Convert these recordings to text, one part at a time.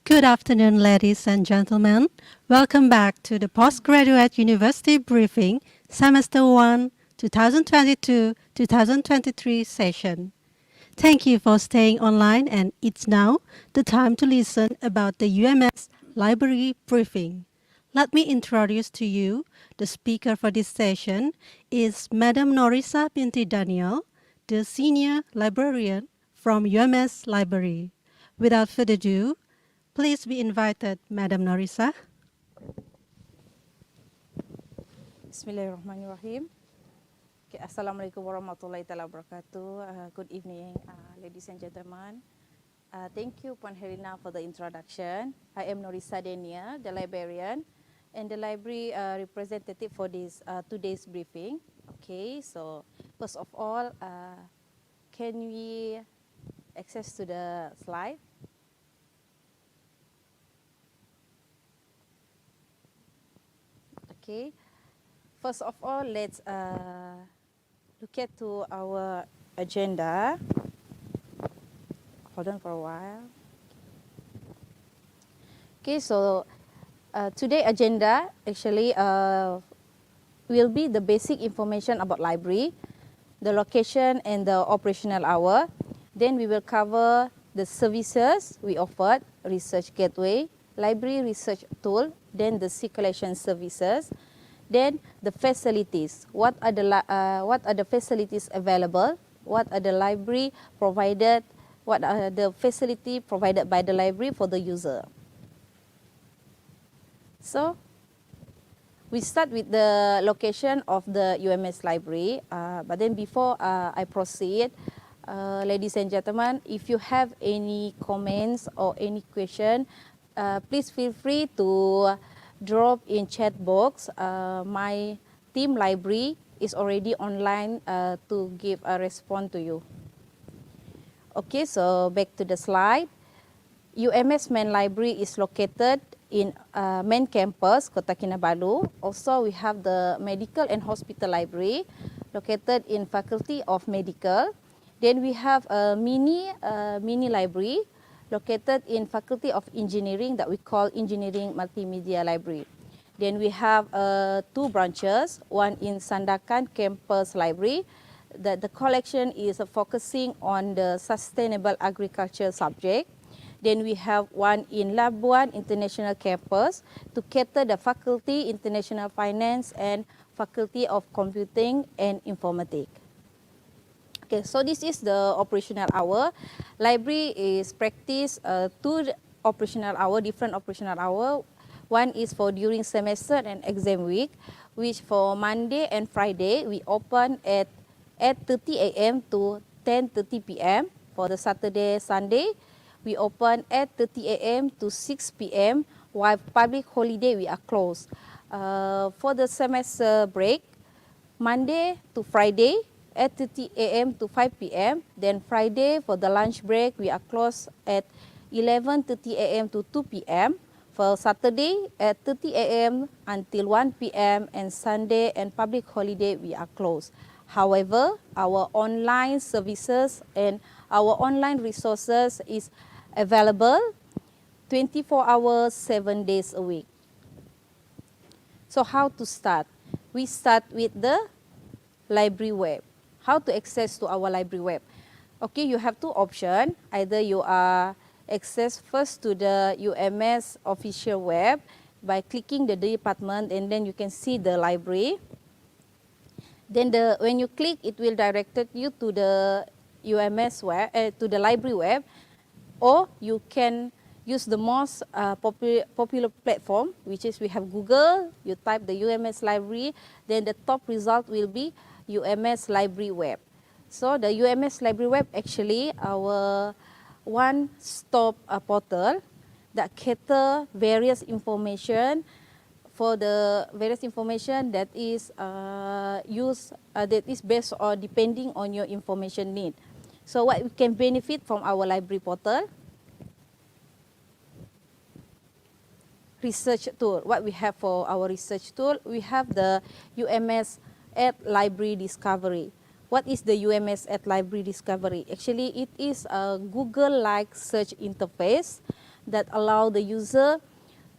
Good afternoon, ladies and gentlemen. Welcome back to the Postgraduate University Briefing, Semester 1, 2022-2023 session. Thank you for staying online, and it's now the time to listen about the UMS Library Briefing. Let me introduce to you the speaker for this session is Madam Norisa Binti Daniel, the Senior Librarian from UMS Library. Without further ado, please be invited, Madam Norisa. Bismillahirrahmanirrahim. Okay, Assalamualaikum warahmatullahi wabarakatuh. Good evening, ladies and gentlemen. Thank you, Puan Helena, for the introduction. I am Norisa Daniel, the librarian, and the library representative for this today's briefing. Okay, so first of all, can we access to the slide? Okay, first of all, let's look at to our agenda. Hold on for a while. Okay, so today agenda actually will be the basic information about library, the location and the operational hour. Then we will cover the services we offered, research gateway, library research tool, then the circulation services, then the facilities. What are the facilities available? What are the library provided? What are the facility provided by the library for the user? So we start with the location of the UMS library. But then before I proceed, ladies and gentlemen, if you have any comments or any question, please feel free to drop in chat box. My team library is already online to give a response to you. Okay, so back to the slide. UMS main library is located in main campus, Kota Kinabalu. Also, we have the medical and hospital library located in Faculty of Medical. Then we have a mini library located in Faculty of Engineering that we call Engineering Multimedia Library. Then we have two branches, one in Sandakan Campus Library. The collection is focusing on the sustainable agriculture subject. Then we have one in Labuan International Campus to cater the Faculty International Finance and Faculty of Computing and Informatics. Okay, so this is the operational hour. Library is practice two operational hour, different operational hour. One is for during semester and exam week, which for Monday and Friday, we open at 8:30 a.m. to 10:30 p.m. For the Saturday, Sunday, we open at 8:30 a.m. to 6 p.m. while public holiday, we are closed. For the semester break, Monday to Friday, 8:30 a.m. to 5 p.m. Then Friday for the lunch break, we are closed at 11:30 a.m. to 2 p.m. For Saturday, at 8:30 a.m. until 1 p.m. and Sunday and public holiday, we are closed. However, our online services and our online resources is available 24 hours, 7 days a week. So how to start? We start with the library web. How to access to our library web? Okay, you have two options. Either you are access first to the UMS official web by clicking the department, and then you can see the library. Then when you click, it will direct you to the UMS web, to the library web, or you can use the most popular platform, which is we have Google. You type the UMS library, then the top result will be UMS library web. So the UMS library web actually our one-stop portal that cater various information for the various information that is that is based or depending on your information need. So what we can benefit from our library portal? Research tool. What we have for our research tool? We have the UMS at Library Discovery. What is the UMS at Library Discovery? Actually, it is a Google-like search interface that allow the user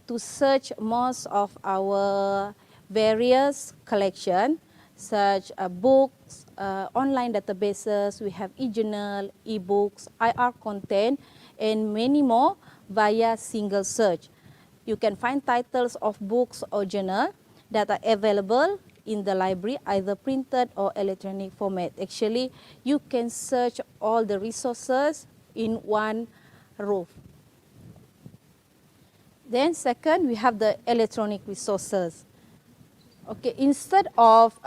to search most of our various collection, such books, online databases, we have e-journal, e-books, IR content, and many more via single search. You can find titles of books or journal that are available in the library, either printed or electronic format. Actually, you can search all the resources in one roof. Then second, we have the electronic resources. Okay, instead of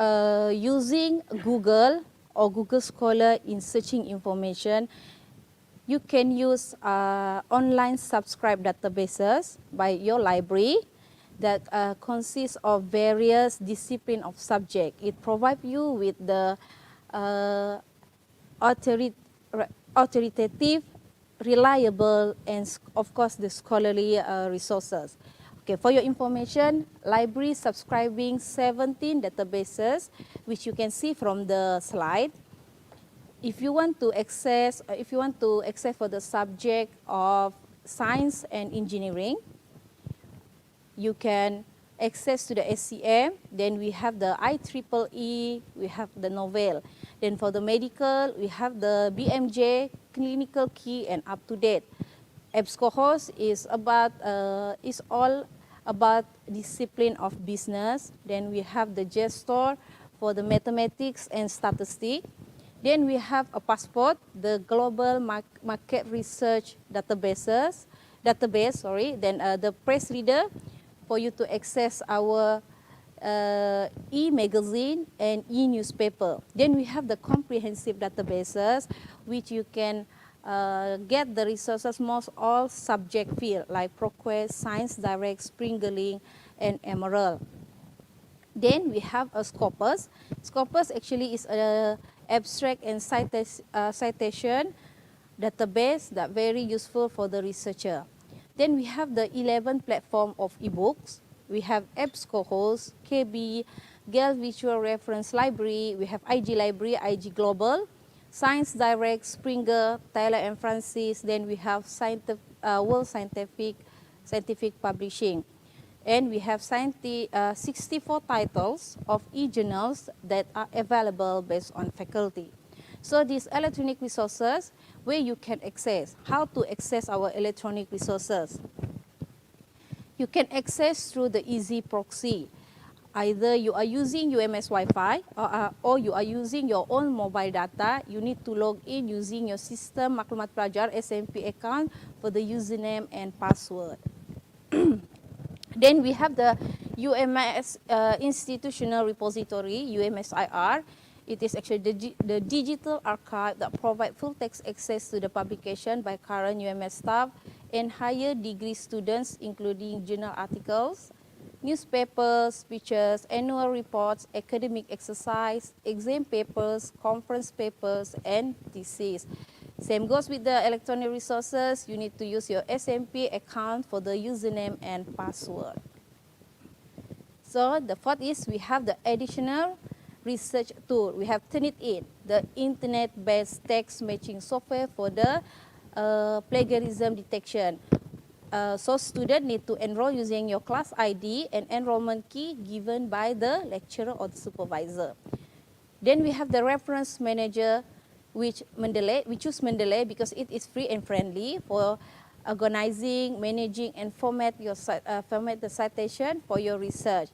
using Google or Google Scholar in searching information, you can use online subscribed databases by your library that consists of various disciplines of subject. It provides you with the authoritative, reliable, and of course the scholarly resources. Okay, for your information, library subscribing 17 databases, which you can see from the slide. If you want to access for the subject of science and engineering, you can access to the SCM. Then we have the IEEE, we have the Novel. Then for the medical, we have the BMJ, clinical key and up to date. EBSCOHOS is all about discipline of business. Then we have the JSTOR for the mathematics and statistics. Then we have a passport, the global market research database. Then the press reader for you to access our e-magazine and e-newspaper. Then we have the comprehensive databases, which you can get the resources most all subject field like ProQuest, Science Direct, Springerling, and Emerald. Then we have a Scopus. Scopus actually is a abstract and citation database that very useful for the researcher. Then we have the 11 platform of ebooks. We have EBSCOHOS, KB, Gale Visual Reference Library. We have IG Library, IG Global, Science Direct, Springer, Taylor and Francis. Then we have World Scientific Publishing. And we have 64 titles of e-journals that are available based on faculty. So these electronic resources where you can access, how to access our electronic resources. You can access through the easy proxy. Either you are using UMS Wi-Fi or you are using your own mobile data. You need to log in using your system Taklimat Pelajar SMP account for the username and password. Then we have the UMS Institutional Repository, UMSIR. It is actually the digital archive that provides full text access to the publication by current UMS staff and higher degree students, including journal articles, newspapers, speeches, annual reports, academic exercise, exam papers, conference papers, and thesis. Same goes with the electronic resources. You need to use your SMP account for the username and password. So the fourth is we have the additional research tool. We have Turnitin, the internet-based text matching software for the plagiarism detection. So students need to enroll using your class ID and enrollment key given by the lecturer or the supervisor. Then we have the reference manager, we choose Mendeley because it is free and friendly for organizing, managing, and format the citation for your research.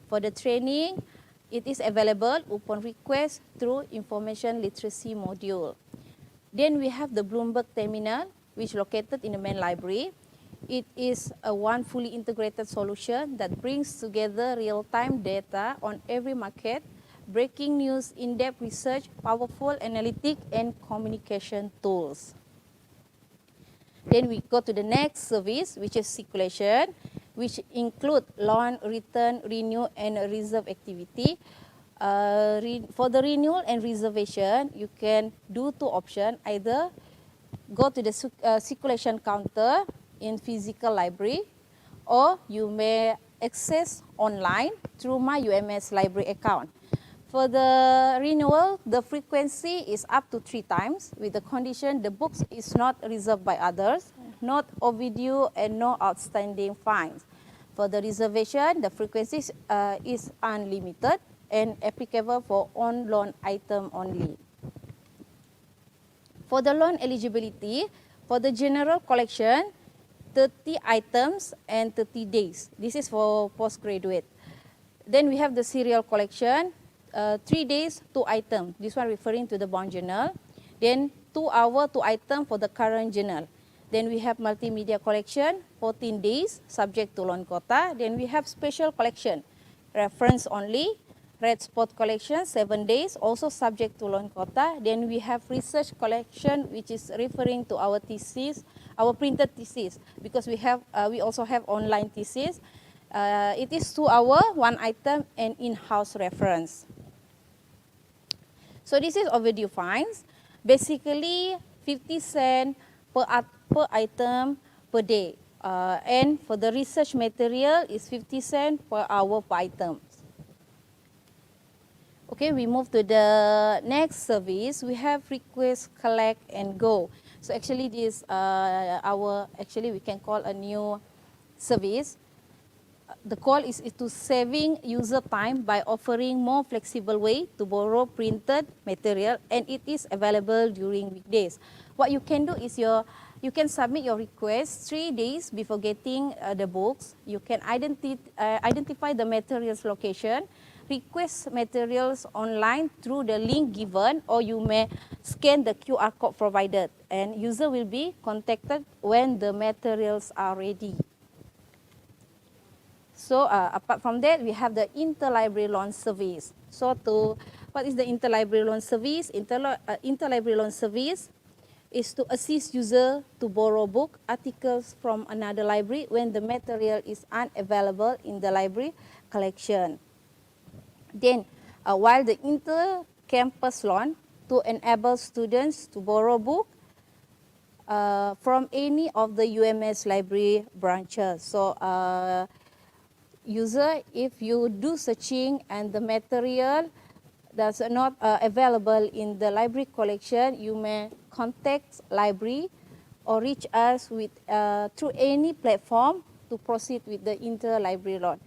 For the training, it is available upon request through information literacy module. Then we have the Bloomberg terminal, which is located in the main library. It is a one fully integrated solution that brings together real-time data on every market, breaking news, in-depth research, powerful analytic, and communication tools. Then we go to the next service, which is circulation, which include loan, return, renew, and reserve activity. For the renewal and reservation, you can do two options. Either go to the circulation counter in physical library, or you may access online through my UMS library account. For the renewal, the frequency is up to 3 times with the condition the books is not reserved by others. not overdue and no outstanding fines. For the reservation, the frequency is unlimited and applicable for on-loan item only. For the loan eligibility, for the general collection, 30 items and 30 days. This is for postgraduate. Then we have the serial collection, 3 days, 2 items. This one referring to the bond journal. Then 2 hours, 2 items for the current journal. Then we have multimedia collection, 14 days, subject to loan quota. Then we have special collection, reference only. Red spot collection, 7 days, also subject to loan quota. Then we have research collection, which is referring to our thesis, our printed thesis, because we also have online thesis. It is 2 hours, 1 item, and in-house reference. So this is overdue fines. Basically, 50 cents per item per day. And for the research material, is 50 cents per hour per item. Okay, we move to the next service. We have request, collect, and go. So actually, this actually we can call a new service. The call is to saving user time by offering more flexible way to borrow printed material, and it is available during weekdays. What you can do is you can submit your request 3 days before getting the books. You can identify the materials location, request materials online through the link given, or you may scan the QR code provided, and user will be contacted when the materials are ready. So apart from that, we have the interlibrary loan service. So what is the interlibrary loan service? Interlibrary loan service is to assist user to borrow book articles from another library when the material is unavailable in the library collection. Then, while the inter-campus loan to enable students to borrow book from any of the UMS library branches. So, user, if you do searching and the material that's not available in the library collection, you may contact library or reach us with through any platform to proceed with the interlibrary loan.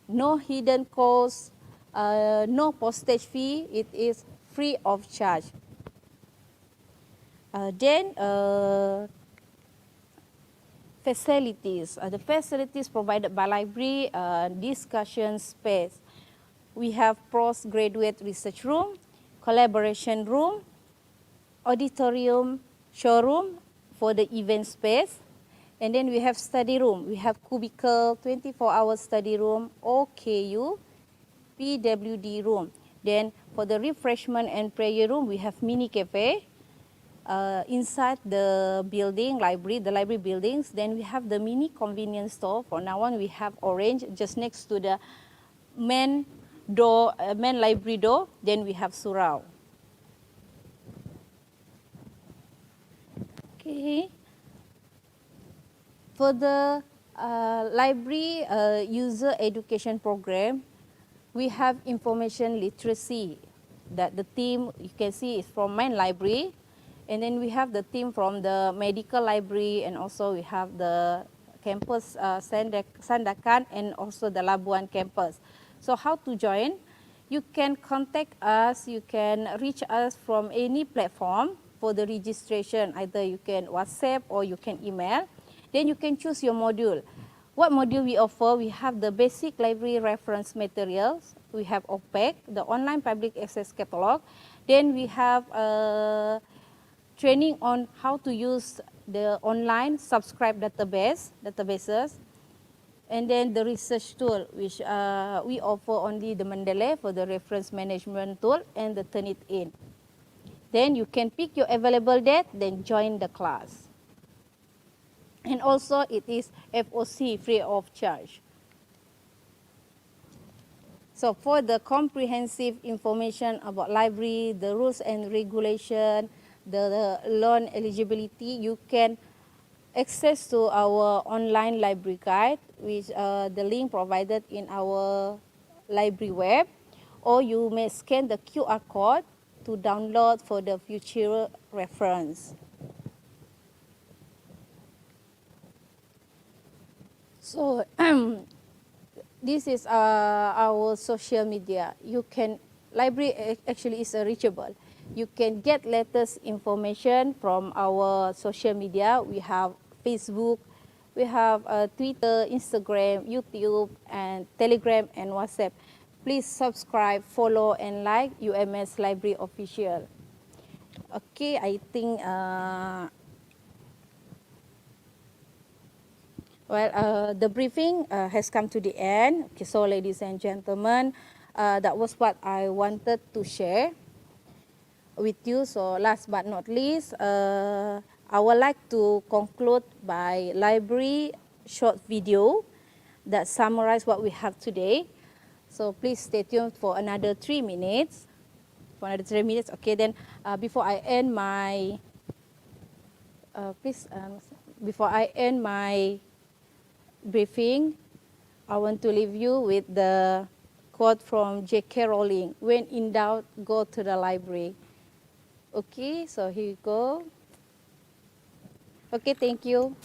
No hidden cost, no postage fee, it is free of charge. Then facilities. The facilities provided by library, discussion space. We have postgraduate research room, collaboration room, auditorium, showroom for the event space. And then we have study room. We have cubicle, 24-hour study room, OKU, PWD room. Then for the refreshment and prayer room, we have mini cafe inside the building, the library buildings. Then we have the mini convenience store. For now on, we have orange just next to the main library door. Then we have surau. Okay. For the library user education program, we have information literacy. That the team you can see is from main library, and then we have the team from the medical library, and also we have the campus Sandakan and also the Labuan campus. So how to join? You can contact us. You can reach us from any platform for the registration. Either you can WhatsApp or you can email. Then you can choose your module. What module we offer? We have the basic library reference materials. We have OPEC, the online public access catalog. Then we have training on how to use the online subscribe databases. And then the research tool, which we offer only the Mendeley for the reference management tool and the Turnitin. Then you can pick your available date, then join the class. And also it is FOC, free of charge. So for the comprehensive information about library, the rules and regulation, the loan eligibility, you can access to our online library guide, which the link provided in our library web, or you may scan the QR code to download for the future reference. So this is our social media. You can, library actually is reachable. You can get latest information from our social media. We have Facebook, we have Twitter, Instagram, YouTube, and Telegram and WhatsApp. Please subscribe, follow, and like UMS Library Official. Okay, I think the briefing has come to the end. Okay, so ladies and gentlemen, that was what I wanted to share with you. So last but not least, I would like to conclude by library short video that summarize what we have today. So please stay tuned for another 3 minutes. Okay, then before I end my, before I end my briefing, I want to leave you with the quote from J.K. Rowling, "When in doubt, go to the library." Okay, so here you go. Okay, thank you.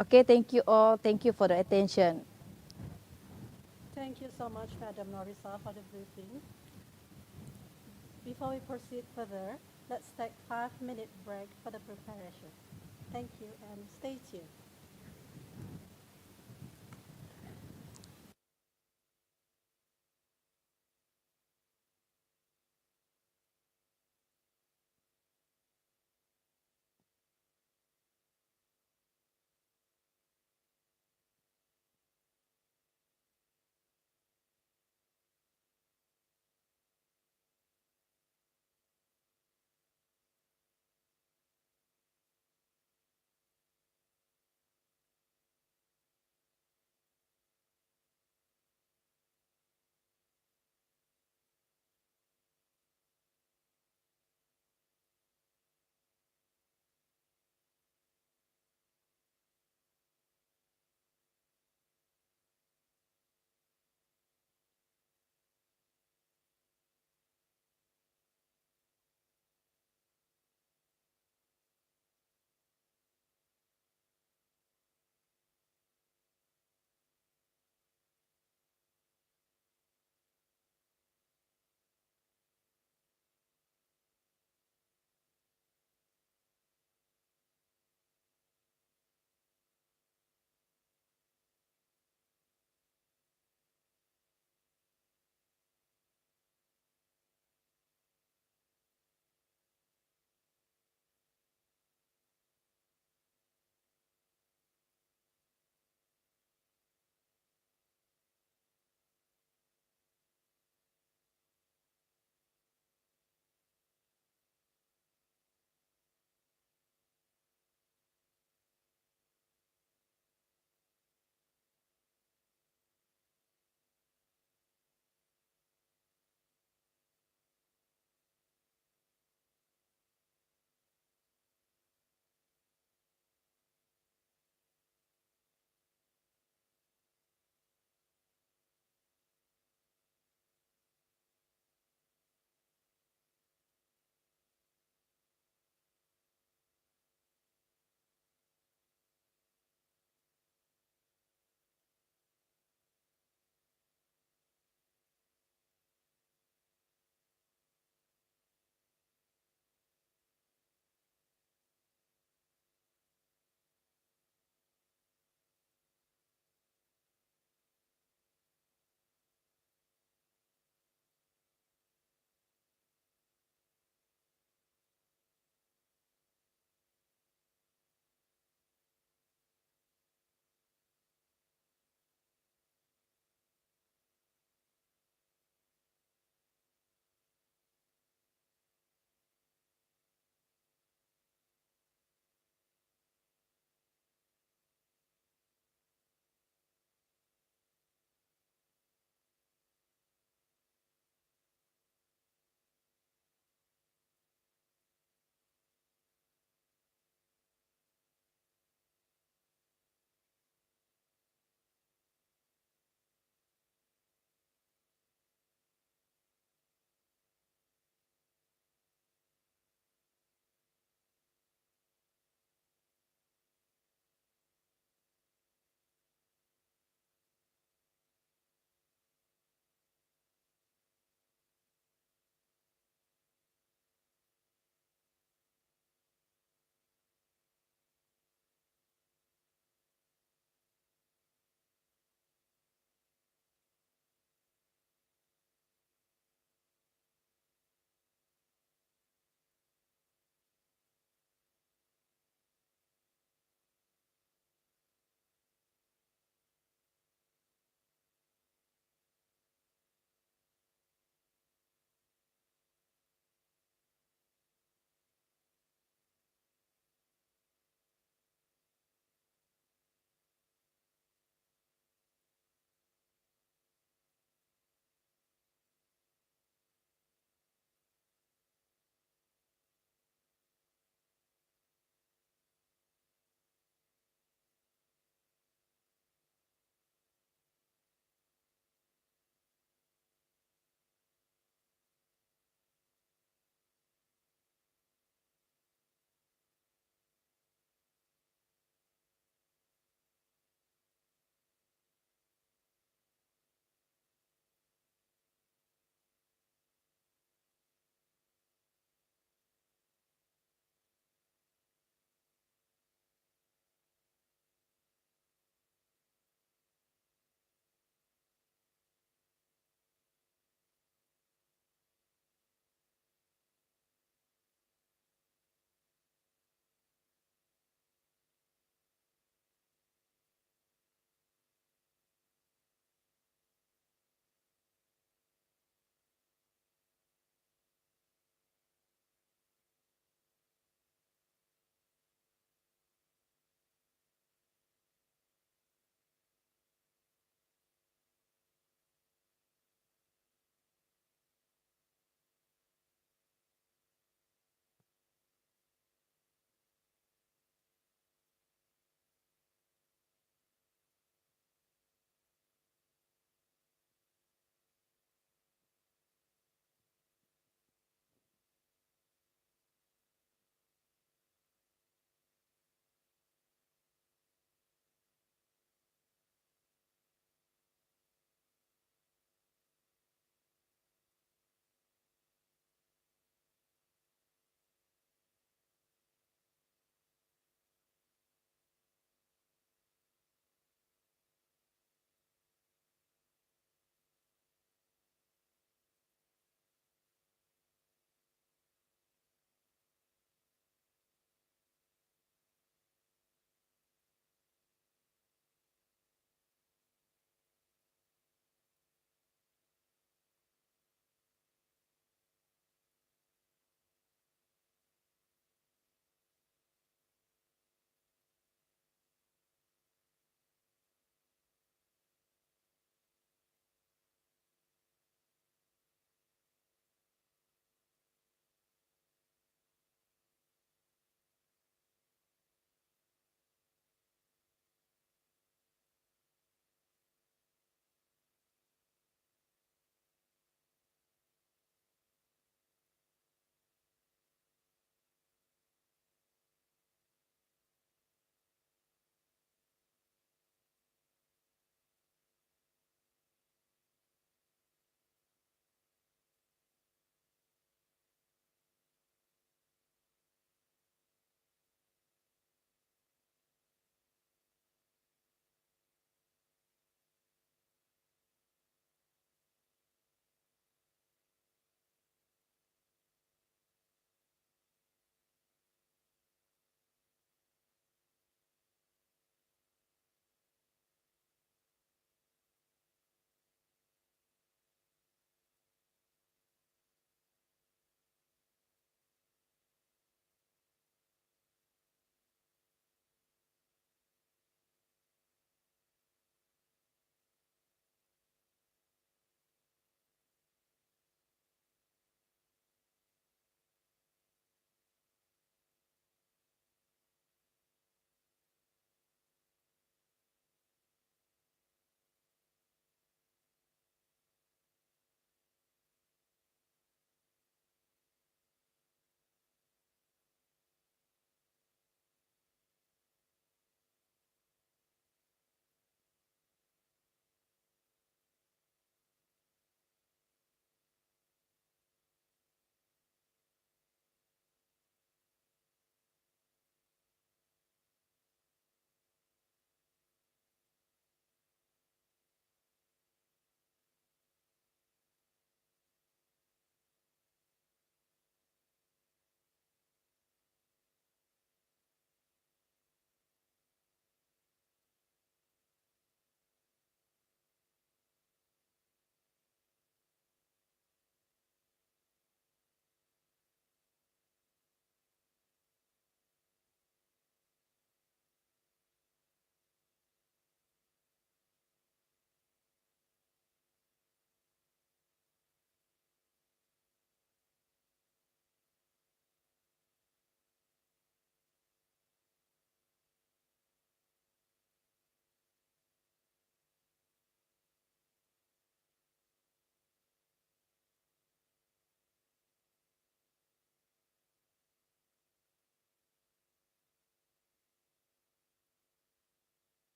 Okay, thank you all. Thank you for the attention. Thank you so much, Madam Norisa, for the briefing. Before we proceed further, let's take 5-minute break for the preparation. Thank you and stay tuned.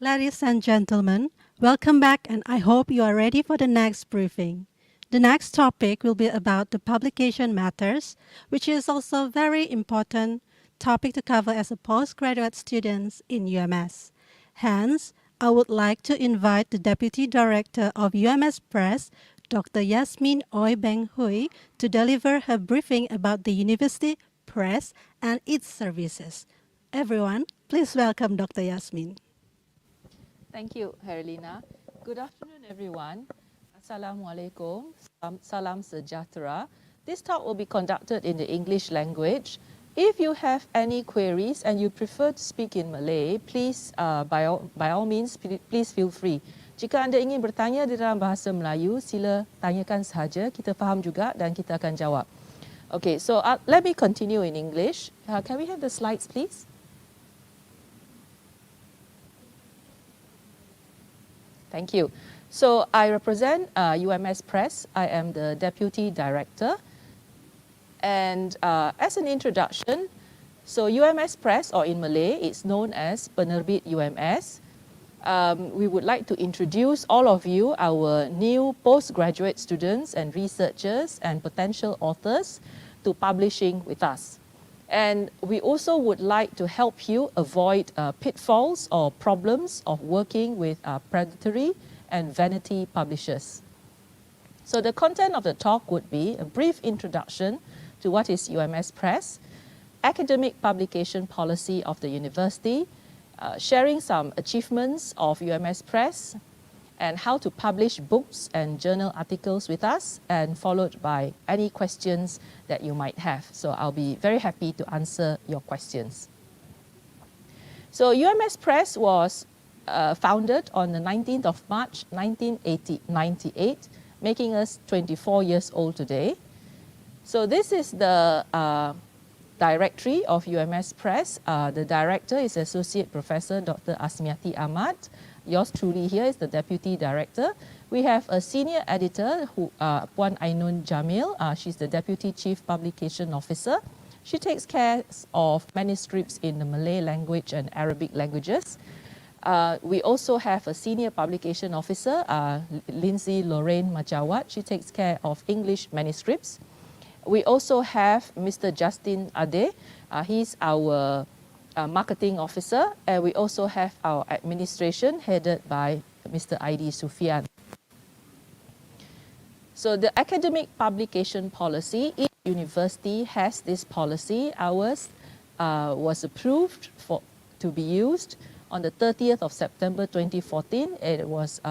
Ladies and gentlemen, welcome back and I hope you are ready for the next briefing. The next topic will be about the publication matters, which is also a very important topic to cover as a postgraduate student in UMS. Hence, I would like to invite the Deputy Director of UMS Press, Dr. Yasmin Oi Beng Hui, to deliver her briefing about the university press and its services. Everyone, please welcome Dr. Yasmin. Thank you, Herlina. Good afternoon, everyone. Assalamualaikum. Salam sejahtera. This talk will be conducted in the English language. If you have any queries and you prefer to speak in Malay, please, by all means, please feel free. Jika anda ingin bertanya di dalam bahasa Melayu, sila tanyakan sahaja. Kita faham juga dan kita akan jawab. Okay, so let me continue in English. Can we have the slides, please? Thank you. So I represent UMS Press. I am the Deputy Director. And as an introduction, so UMS Press, or in Malay, it's known as Penerbit UMS. We would like to introduce all of you, our new postgraduate students and researchers and potential authors, to publishing with us. And we also would like to help you avoid pitfalls or problems of working with predatory and vanity publishers. So the content of the talk would be a brief introduction to what is UMS Press, academic publication policy of the university, sharing some achievements of UMS Press, and how to publish books and journal articles with us, and followed by any questions that you might have. So I'll be very happy to answer your questions. So UMS Press was founded on the 19th of March 1998, making us 24 years old today. So this is the directory of UMS Press. The director is Associate Professor Dr. Asmiati Ahmad. Yours truly here is the Deputy Director. We have a Senior Editor, Puan Ainun Jamil. She's the Deputy Chief Publication Officer. She takes care of manuscripts in the Malay language and Arabic languages. We also have a Senior Publication Officer, Lindsay Lorraine Majawat. She takes care of English manuscripts. We also have Mr. Justin Ade. He's our Marketing Officer, and we also have our administration headed by Mr. Aidi Sufian. So the academic publication policy, each university has this policy. Ours was approved to be used on the 30th of September 2014. It was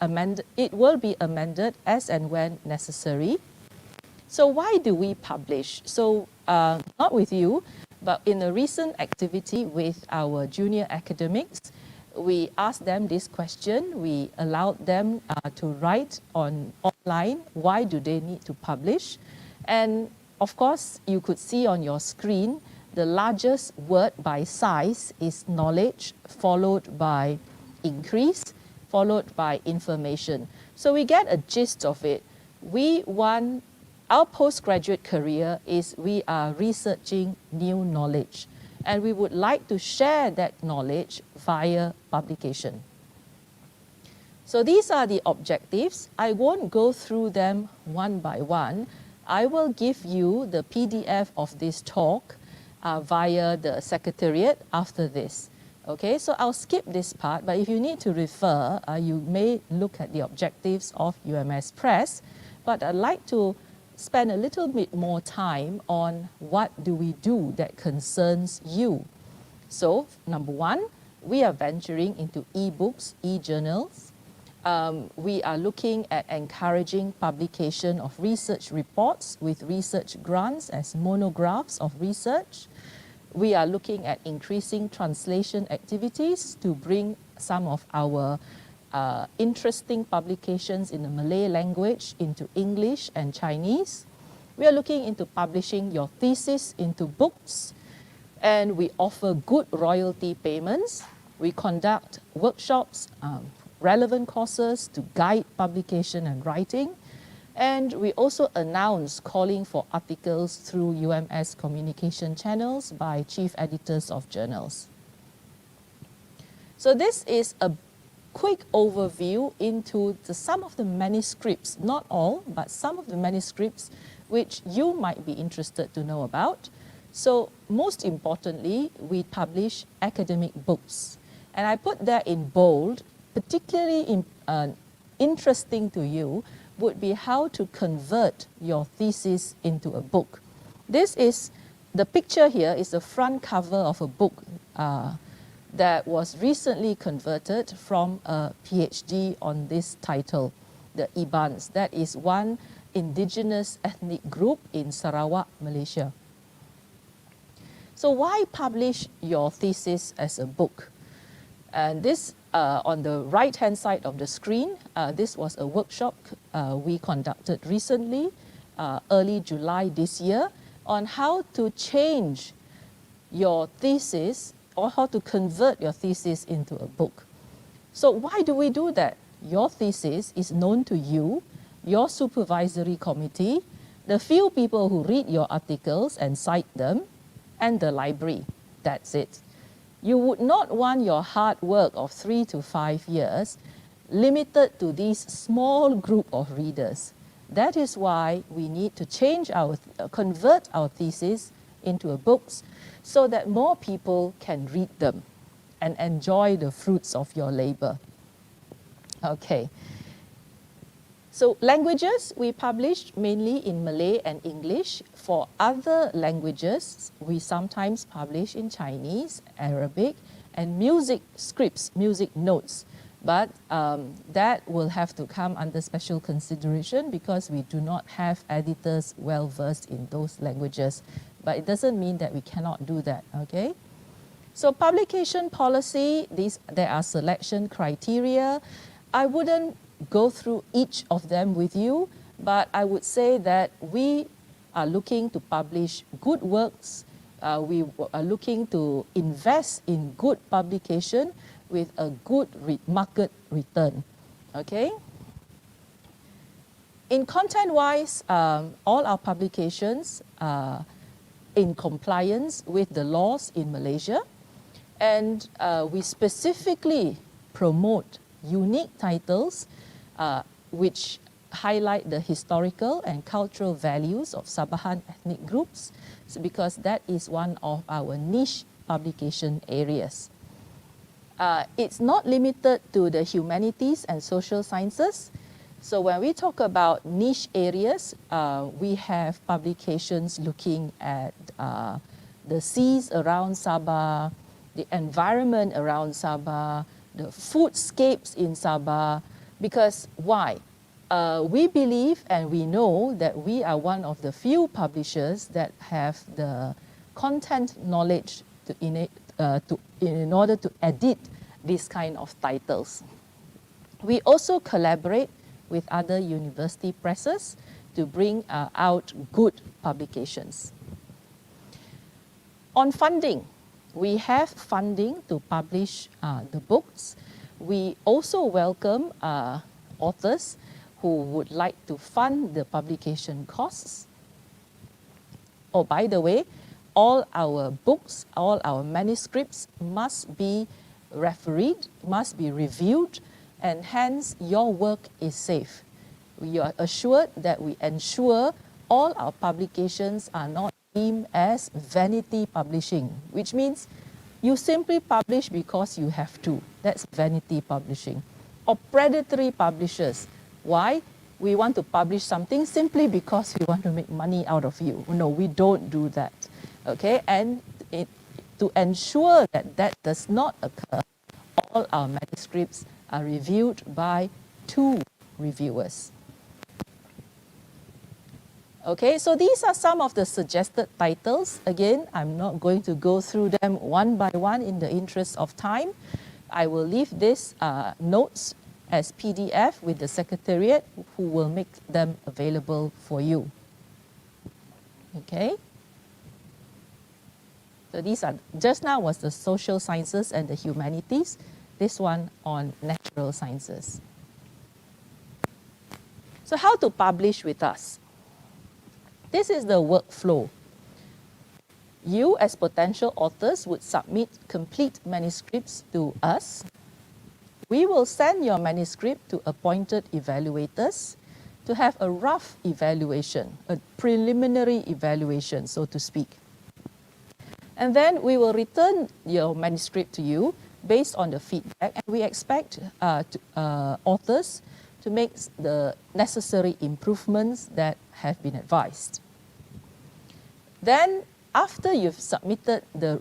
amended. It will be amended as and when necessary. So why do we publish? So not with you, but in a recent activity with our junior academics, we asked them this question. We allowed them to write online, why do they need to publish? And of course, you could see on your screen, the largest word by size is knowledge, followed by increase, followed by information. So we get a gist of it. Our postgraduate career is we are researching new knowledge, and we would like to share that knowledge via publication. So these are the objectives. I won't go through them one by one. I will give you the PDF of this talk via the Secretariat after this. Okay, so I'll skip this part, but if you need to refer, you may look at the objectives of UMS Press, but I'd like to spend a little bit more time on what do we do that concerns you. So, number one, we are venturing into e-books, e-journals. We are looking at encouraging publication of research reports with research grants as monographs of research. We are looking at increasing translation activities to bring some of our interesting publications in the Malay language into English and Chinese. We are looking into publishing your thesis into books, and we offer good royalty payments. We conduct workshops, relevant courses to guide publication and writing, and we also announce calling for articles through UMS communication channels by chief editors of journals. So this is a quick overview into some of the manuscripts, not all, but some of the manuscripts which you might be interested to know about. So most importantly, we publish academic books. And I put that in bold, particularly interesting to you would be how to convert your thesis into a book. This is, the picture here is the front cover of a book that was recently converted from a PhD on this title, the Ibans. That is one indigenous ethnic group in Sarawak, Malaysia. So why publish your thesis as a book? And this, on the right-hand side of the screen, this was a workshop we conducted recently, early July this year, on how to change your thesis or how to convert your thesis into a book. So why do we do that? Your thesis is known to you, your supervisory committee, the few people who read your articles and cite them, and the library. That's it. You would not want your hard work of 3 to 5 years limited to this small group of readers. That is why we need to change convert our thesis into books so that more people can read them and enjoy the fruits of your labor. Okay. So languages, we publish mainly in Malay and English. For other languages, we sometimes publish in Chinese, Arabic, and music scripts, music notes. But that will have to come under special consideration because we do not have editors well versed in those languages. But it doesn't mean that we cannot do that, okay? So publication policy, there are selection criteria. I wouldn't go through each of them with you, but I would say that we are looking to publish good works. We are looking to invest in good publication with a good market return, okay? In content-wise, all our publications are in compliance with the laws in Malaysia, and we specifically promote unique titles which highlight the historical and cultural values of Sabahan ethnic groups, because that is one of our niche publication areas. It's not limited to the humanities and social sciences. So when we talk about niche areas, we have publications looking at the seas around Sabah, the environment around Sabah, the foodscapes in Sabah. Because why? We believe and we know that we are one of the few publishers that have the content knowledge in order to edit these kind of titles. We also collaborate with other university presses to bring out good publications. On funding, we have funding to publish the books. We also welcome authors who would like to fund the publication costs. Oh, by the way, all our books, all our manuscripts must be refereed, must be reviewed, and hence your work is safe. We are assured that we ensure all our publications are not deemed as vanity publishing, which means you simply publish because you have to. That's vanity publishing. Or predatory publishers. Why? We want to publish something simply because we want to make money out of you. No, we don't do that. Okay, and to ensure that that does not occur, all our manuscripts are reviewed by 2 reviewers. Okay, so these are some of the suggested titles. Again, I'm not going to go through them one by one in the interest of time. I will leave these notes as PDF with the Secretariat, who will make them available for you. Okay. So these are, just now was the social sciences and the humanities. This one on natural sciences. So how to publish with us? This is the workflow. You as potential authors would submit complete manuscripts to us. We will send your manuscript to appointed evaluators to have a rough evaluation, a preliminary evaluation, so to speak. And then we will return your manuscript to you based on the feedback, and we expect authors to make the necessary improvements that have been advised. Then, after you've submitted the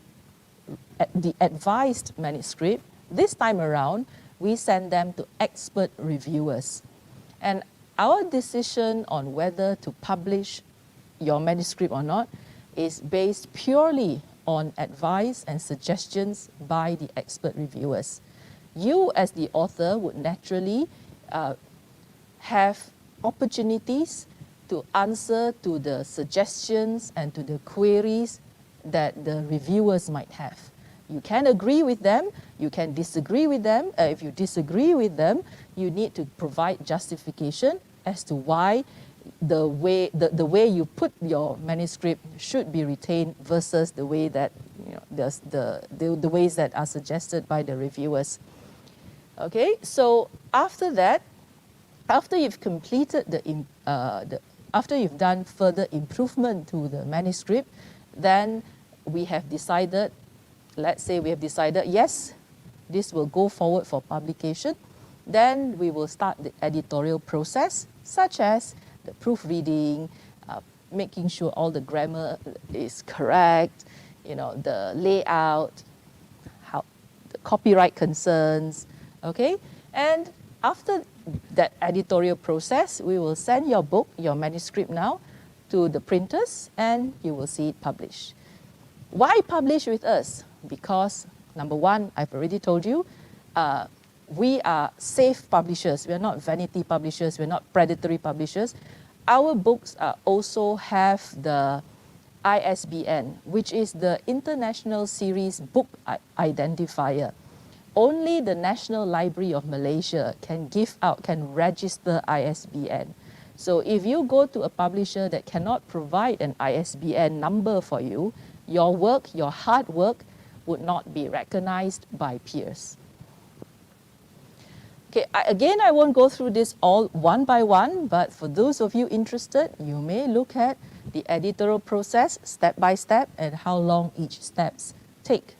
advised manuscript, this time around, we send them to expert reviewers. And our decision on whether to publish your manuscript or not is based purely on advice and suggestions by the expert reviewers. You as the author would naturally have opportunities to answer to the suggestions and to the queries that the reviewers might have. You can agree with them, you can disagree with them. If you disagree with them, you need to provide justification as to why the way you put your manuscript should be retained versus the way that, you know, the ways that are suggested by the reviewers. Okay, so after that, after you've completed after you've done further improvement to the manuscript, then we have decided, let's say we have decided, yes, this will go forward for publication. Then we will start the editorial process, such as the proofreading, making sure all the grammar is correct, you know, the layout, the copyright concerns, okay? And after that editorial process, we will send your book, your manuscript now, to the printers, and you will see it published. Why publish with us? Because, number one, I've already told you, we are safe publishers. We are not vanity publishers. We're not predatory publishers. Our books also have the ISBN, which is the International Series Book Identifier. Only the National Library of Malaysia can register ISBN. So if you go to a publisher that cannot provide an ISBN number for you, your work, your hard work, would not be recognized by peers. Okay, again, I won't go through this all one by one, but for those of you interested, you may look at the editorial process step by step and how long each steps take.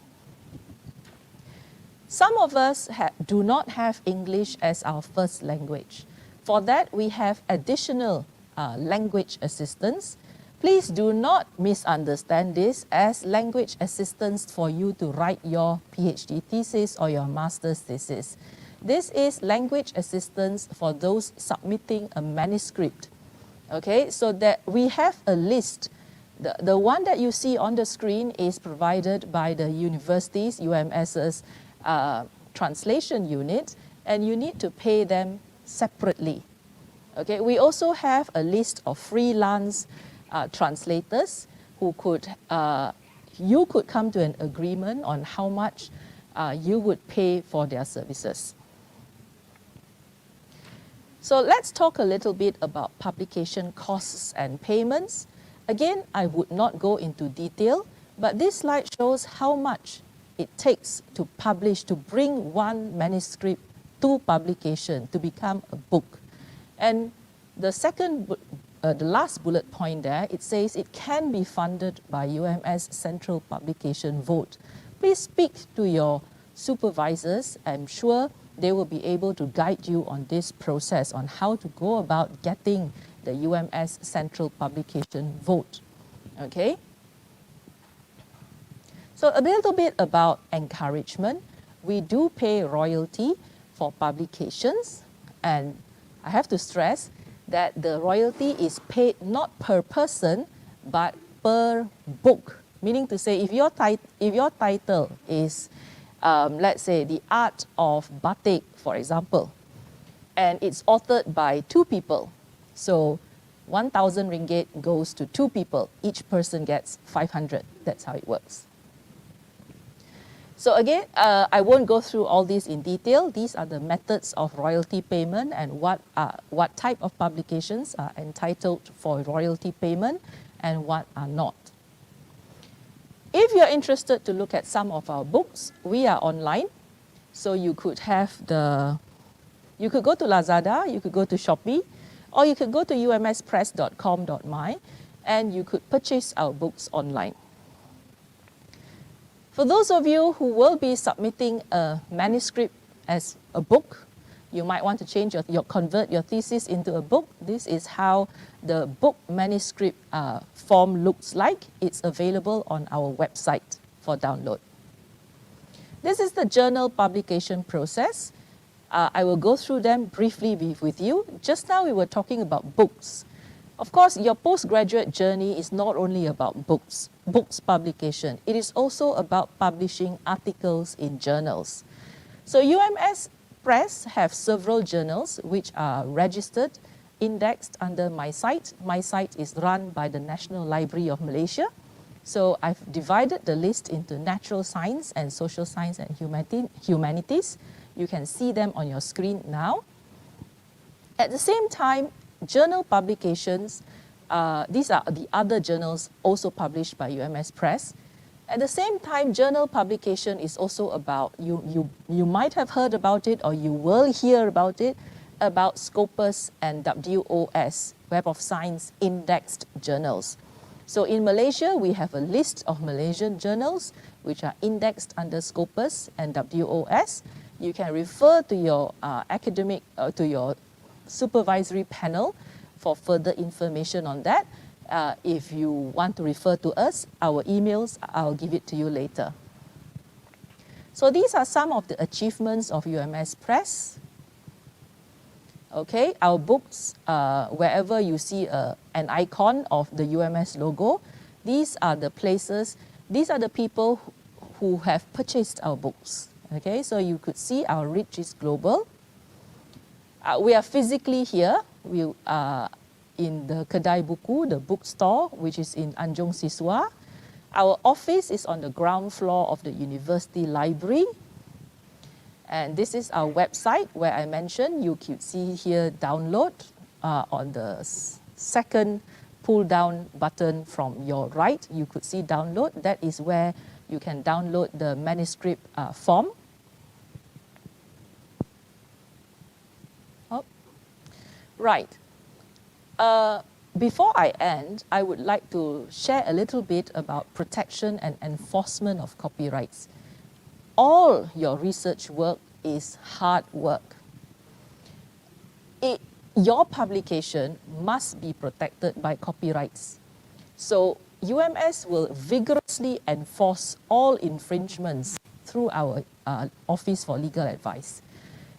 Some of us do not have English as our first language. For that, we have additional language assistance. Please do not misunderstand this as language assistance for you to write your PhD thesis or your master's thesis. This is language assistance for those submitting a manuscript. Okay, so that we have a list. The one that you see on the screen is provided by the university's, UMS's translation unit, and you need to pay them separately. Okay, we also have a list of freelance translators who you could come to an agreement on how much you would pay for their services. So let's talk a little bit about publication costs and payments. Again, I would not go into detail, but this slide shows how much it takes to publish, to bring one manuscript to publication, to become a book. And the last bullet point there, it says it can be funded by UMS Central Publication Vote. Please speak to your supervisors. I'm sure they will be able to guide you on this process, on how to go about getting the UMS Central Publication Vote. Okay? So a little bit about encouragement. We do pay royalty for publications, and I have to stress that the royalty is paid not per person, but per book. Meaning to say, if your title is, let's say, The Art of Batik, for example, and it's authored by 2 people, so 1,000 ringgit goes to 2 people. Each person gets 500. That's how it works. So again, I won't go through all these in detail. These are the methods of royalty payment and what type of publications are entitled for royalty payment and what are not. If you're interested to look at some of our books, we are online. So you could you could go to Lazada, you could go to Shopee, or you could go to umspress.com.my and you could purchase our books online. For those of you who will be submitting a manuscript as a book, you might want to change convert your thesis into a book. This is how the book manuscript form looks like. It's available on our website for download. This is the journal publication process. I will go through them briefly with you. Just now we were talking about books. Of course, your postgraduate journey is not only about books publication. It is also about publishing articles in journals. So UMS Press have several journals which are registered, indexed under my site. My site is run by the National Library of Malaysia. So I've divided the list into natural science and social science and humanities. You can see them on your screen now. At the same time, journal publications, these are the other journals also published by UMS Press. At the same time, journal publication is also about, you might have heard about it or you will hear about it, about Scopus and WOS, Web of Science indexed journals. So in Malaysia, we have a list of Malaysian journals which are indexed under Scopus and WOS. You can refer to your to your supervisory panel for further information on that. If you want to refer to us, our emails, I'll give it to you later. So these are some of the achievements of UMS Press. Okay, our books, wherever you see an icon of the UMS logo, these are the places, these are the people who have purchased our books. Okay, so you could see our reach is global. We are physically here. We are in the Kedai Buku, the bookstore, which is in Anjong Siswa. Our office is on the ground floor of the university library. And this is our website where I mentioned, you could see here download on the second pull down button from your right. You could see download. That is where you can download the manuscript form. Oh. Right. Before I end, I would like to share a little bit about protection and enforcement of copyrights. All your research work is hard work. Your publication must be protected by copyrights. So UMS will vigorously enforce all infringements through our Office for Legal Advice.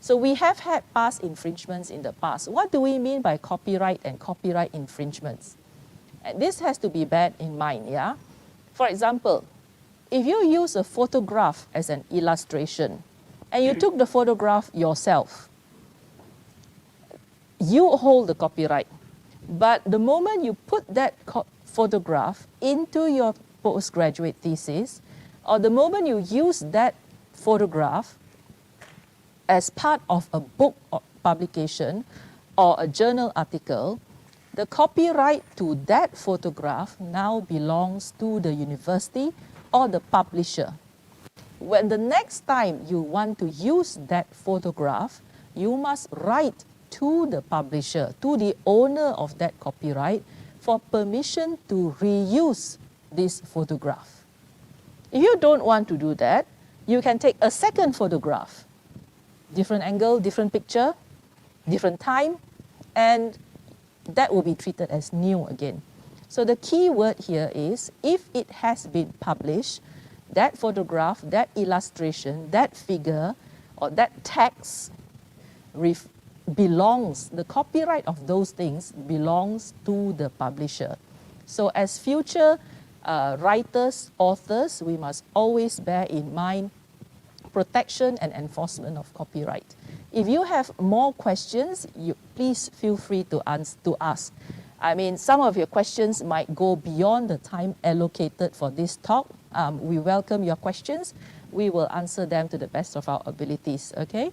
So we have had past infringements in the past. What do we mean by copyright and copyright infringements? And this has to be borne in mind, yeah? For example, if you use a photograph as an illustration, and you took the photograph yourself, you hold the copyright. But the moment you put that photograph into your postgraduate thesis, or the moment you use that photograph as part of a book or publication or a journal article, the copyright to that photograph now belongs to the university or the publisher. When the next time you want to use that photograph, you must write to the publisher, to the owner of that copyright, for permission to reuse this photograph. If you don't want to do that, you can take a second photograph, different angle, different picture, different time, and that will be treated as new again. So the key word here is, if it has been published, that photograph, that illustration, that figure, or that text belongs, the copyright of those things belongs to the publisher. So as future writers, authors, we must always bear in mind protection and enforcement of copyright. If you have more questions, please feel free to ask. I mean, some of your questions might go beyond the time allocated for this talk. We welcome your questions. We will answer them to the best of our abilities, okay?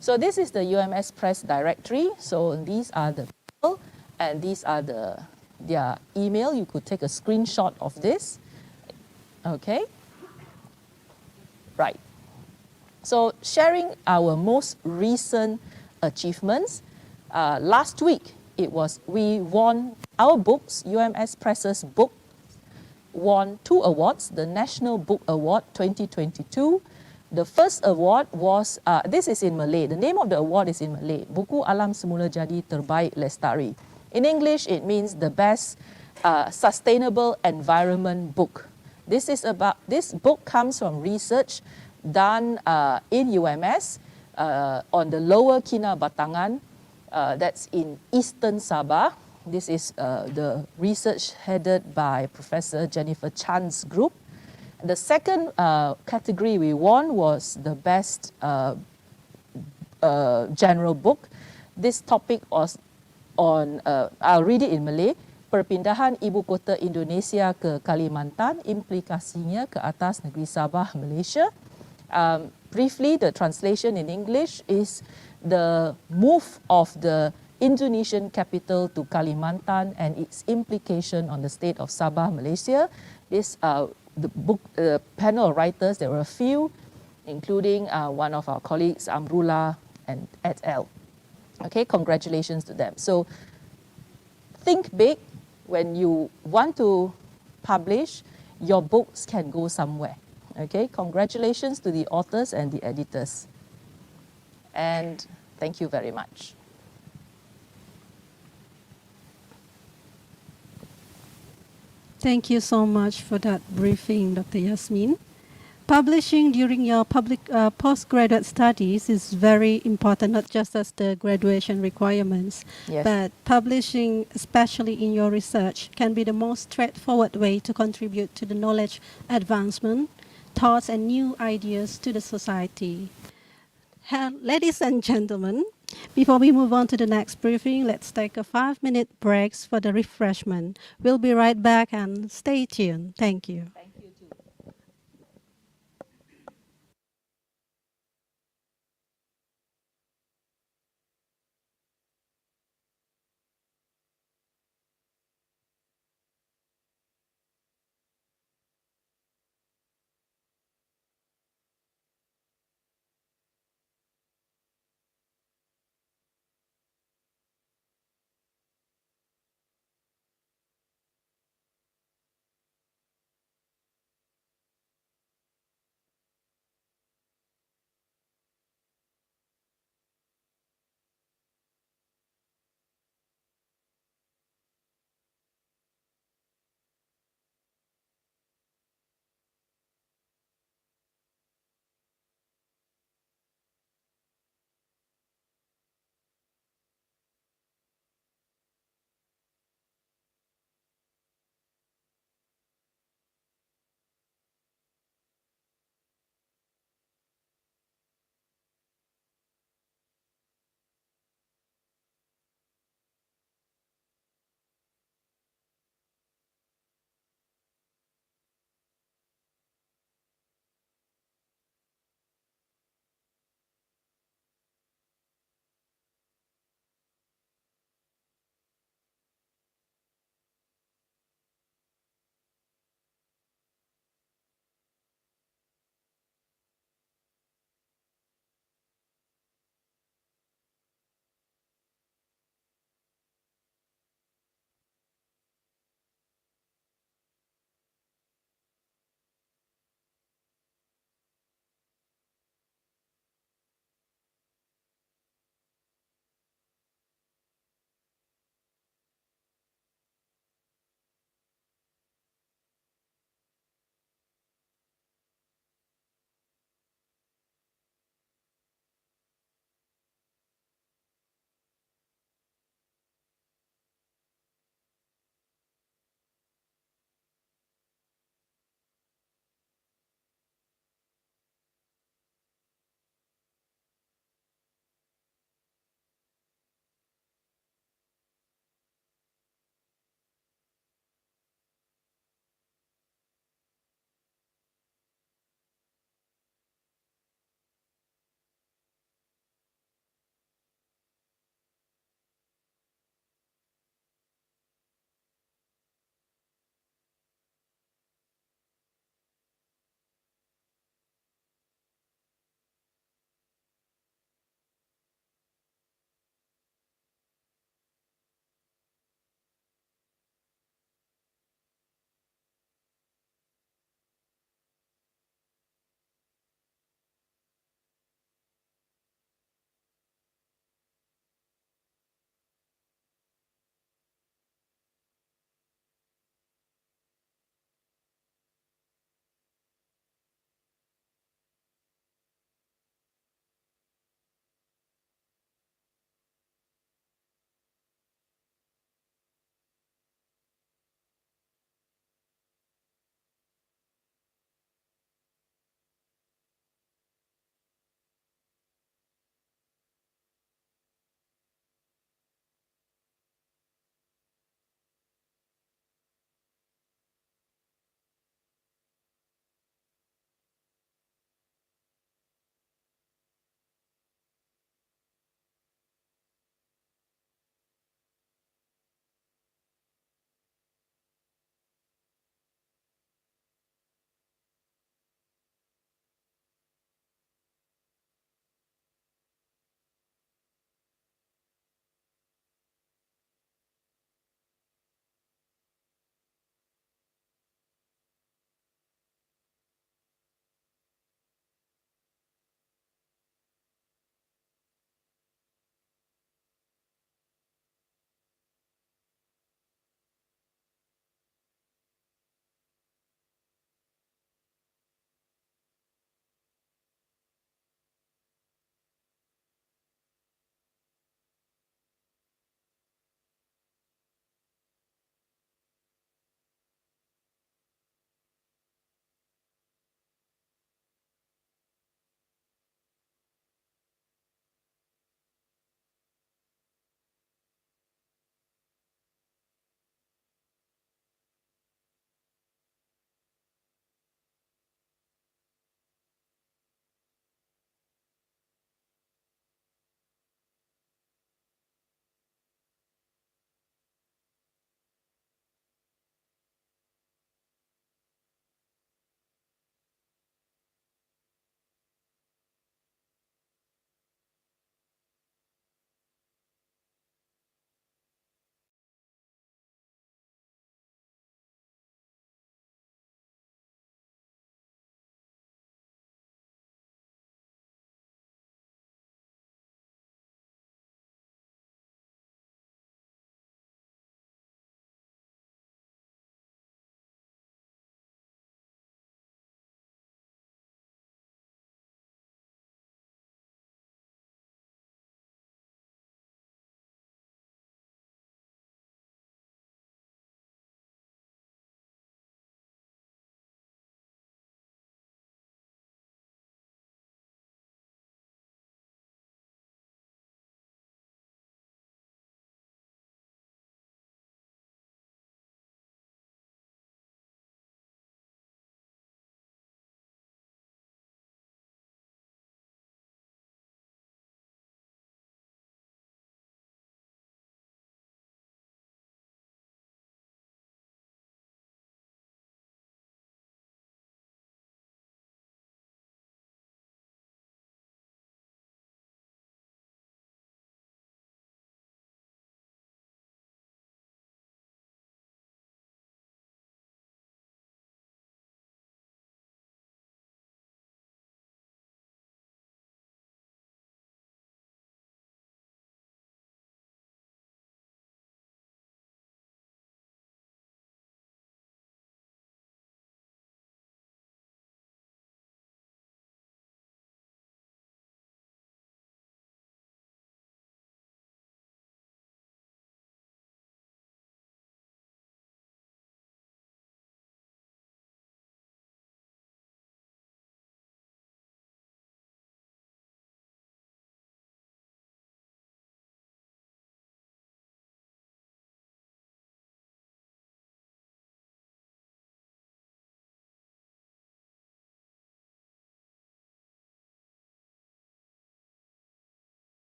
So this is the UMS Press Directory. So these are the people, and these are their email. You could take a screenshot of this. Okay, right. So sharing our most recent achievements. Last week, we won our books, UMS Press's book, won 2 awards, the National Book Award 2022. The first award was, this is in Malay, the name of the award is in Malay, Buku Alam Semula Jadi Terbaik Lestari. In English, it means the best sustainable environment book. This book comes from research done in UMS on the Lower Kinabatangan, that's in Eastern Sabah. This is the research headed by Professor Jennifer Chan's group. The second category we won was the best general book. This topic was on, I'll read it in Malay, Perpindahan Ibu Kota Indonesia ke Kalimantan, implikasinya ke atas negeri Sabah, Malaysia. Briefly, the translation in English is the move of the Indonesian capital to Kalimantan and its implication on the state of Sabah, Malaysia. The book panel of writers, there were a few, including one of our colleagues, Amrullah and et al. Okay, congratulations to them. So think big. When you want to publish, your books can go somewhere. Okay, congratulations to the authors and the editors. And thank you very much. Thank you so much for that briefing, Dr. Yasmin. Publishing during your postgraduate studies is very important, not just as the graduation requirements, Yes. but publishing, especially in your research, can be the most straightforward way to contribute to the knowledge advancement, thoughts and new ideas to the society. Ladies and gentlemen, before we move on to the next briefing, let's take a 5-minute break for the refreshment. We'll be right back and stay tuned. Thank you. Thank you too.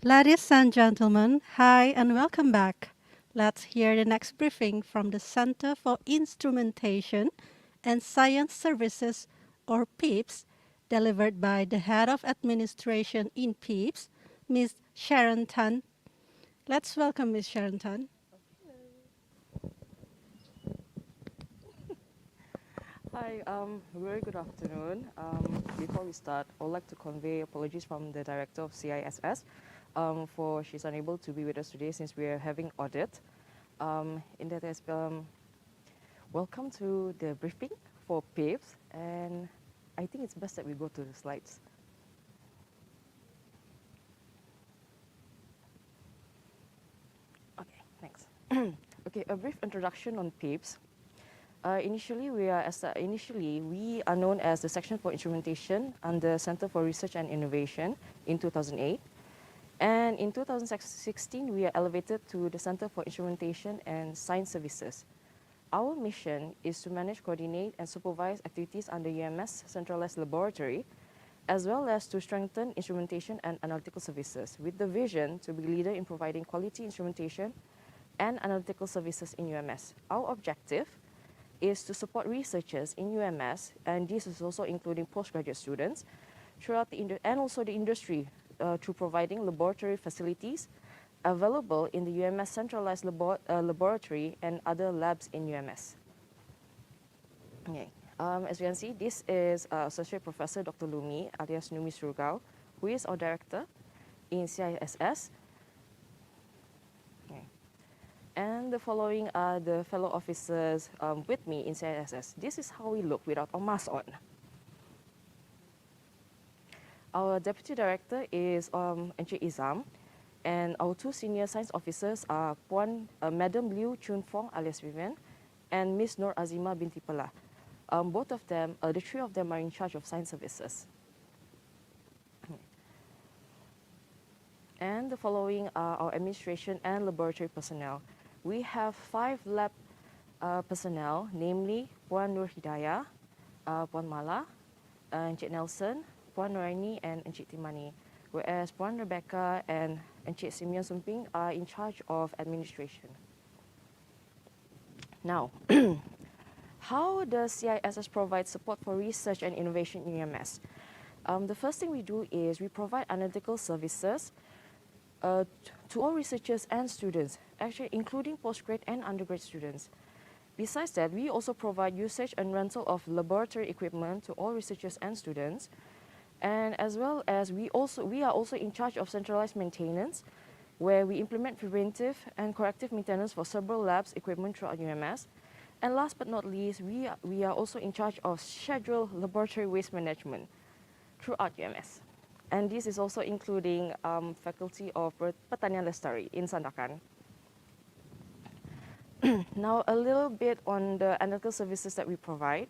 Ladies and gentlemen, hi and welcome back. Let's hear the next briefing from the Center for Instrumentation and Science Services, or PIPS, delivered by the Head of Administration in PIPS, Ms. Sharon Tan. Let's welcome Ms. Sharon Tan. Hi, very good afternoon. Before we start, I would like to convey apologies from the Director of CISS for she's unable to be with us today since we are having audit. In that aspect, welcome to the briefing for PIPS, and I think it's best that we go to the slides. Okay, thanks. Okay, a brief introduction on PIPS. Initially, we are known as the Section for Instrumentation under Center for Research and Innovation in 2008. And in 2016, we are elevated to the Center for Instrumentation and Science Services. Our mission is to manage, coordinate, and supervise activities under UMS Centralized Laboratory, as well as to strengthen instrumentation and analytical services, with the vision to be leader in providing quality instrumentation and analytical services in UMS. Our objective is to support researchers in UMS, and this is also including postgraduate students, throughout and also the industry through providing laboratory facilities available in the UMS Centralized Laboratory and other labs in UMS. Okay. As you can see, this is Associate Professor Dr. Lumi, alias Numi Surgau, who is our director in CISS. Okay. And the following are the fellow officers with me in CISS. This is how we look without our mask on. Our Deputy Director is Encik Izam, and our two senior science officers are Madam Liu Chun Fong alias Vivian and Miss Nur Azima binti Pelah. Both of them, the three of them are in charge of science services. And the following are our administration and laboratory personnel. We have 5 lab personnel, namely Puan Nur Hidayah, Puan Mala, Encik Nelson, Puan Nuraini, and Encik Timani. Whereas Puan Rebecca and Encik Simeon Sumping are in charge of administration. Now, how does CISS provide support for research and innovation in UMS? The first thing we do is we provide analytical services to all researchers and students, actually including postgrad and undergrad students. Besides that, we also provide usage and rental of laboratory equipment to all researchers and students. And as well as we are also in charge of centralized maintenance, where we implement preventive and corrective maintenance for several labs equipment throughout UMS. And last but not least, we are also in charge of scheduled laboratory waste management throughout UMS. And this is also including Faculty of Pertanian Lestari in Sandakan. Now, a little bit on the analytical services that we provide.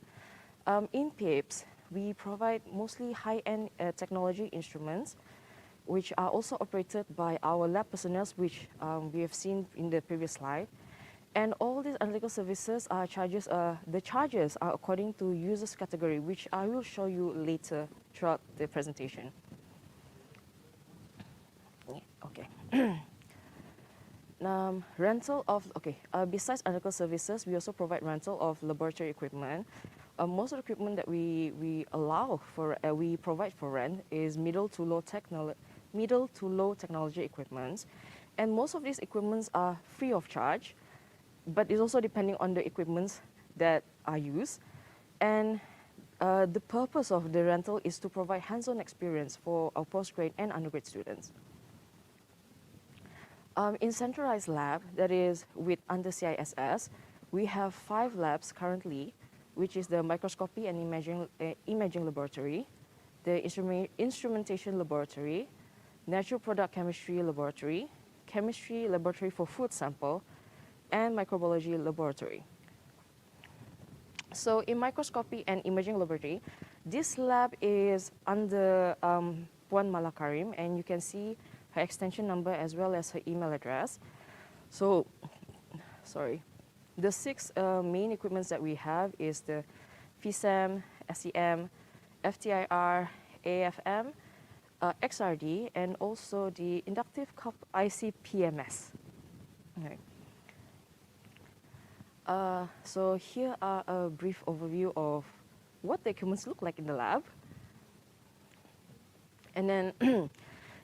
In PIPS, we provide mostly high-end technology instruments, which are also operated by our lab personnel, which we have seen in the previous slide. And all these analytical services are the charges are according to users category, which I will show you later throughout the presentation. Okay. Besides analytical services, we also provide rental of laboratory equipment. Most of the equipment that we provide for rent is middle to low technology equipment, and most of these equipments are free of charge, but it's also depending on the equipments that are used. And the purpose of the rental is to provide hands-on experience for our postgrad and undergrad students. In centralized lab, that is under CISS, we have 5 labs currently, which is the microscopy and imaging laboratory, the instrumentation laboratory, natural product chemistry laboratory for food sample, and microbiology laboratory. So in microscopy and imaging laboratory, this lab is under Puan Malakarim, and you can see her extension number as well as her email address. So, the 6 main equipments that we have is the FISEM, SEM, FTIR, AFM, XRD, and also the inductive cup IC PMS. Okay. So here are a brief overview of what the equipments look like in the lab. And then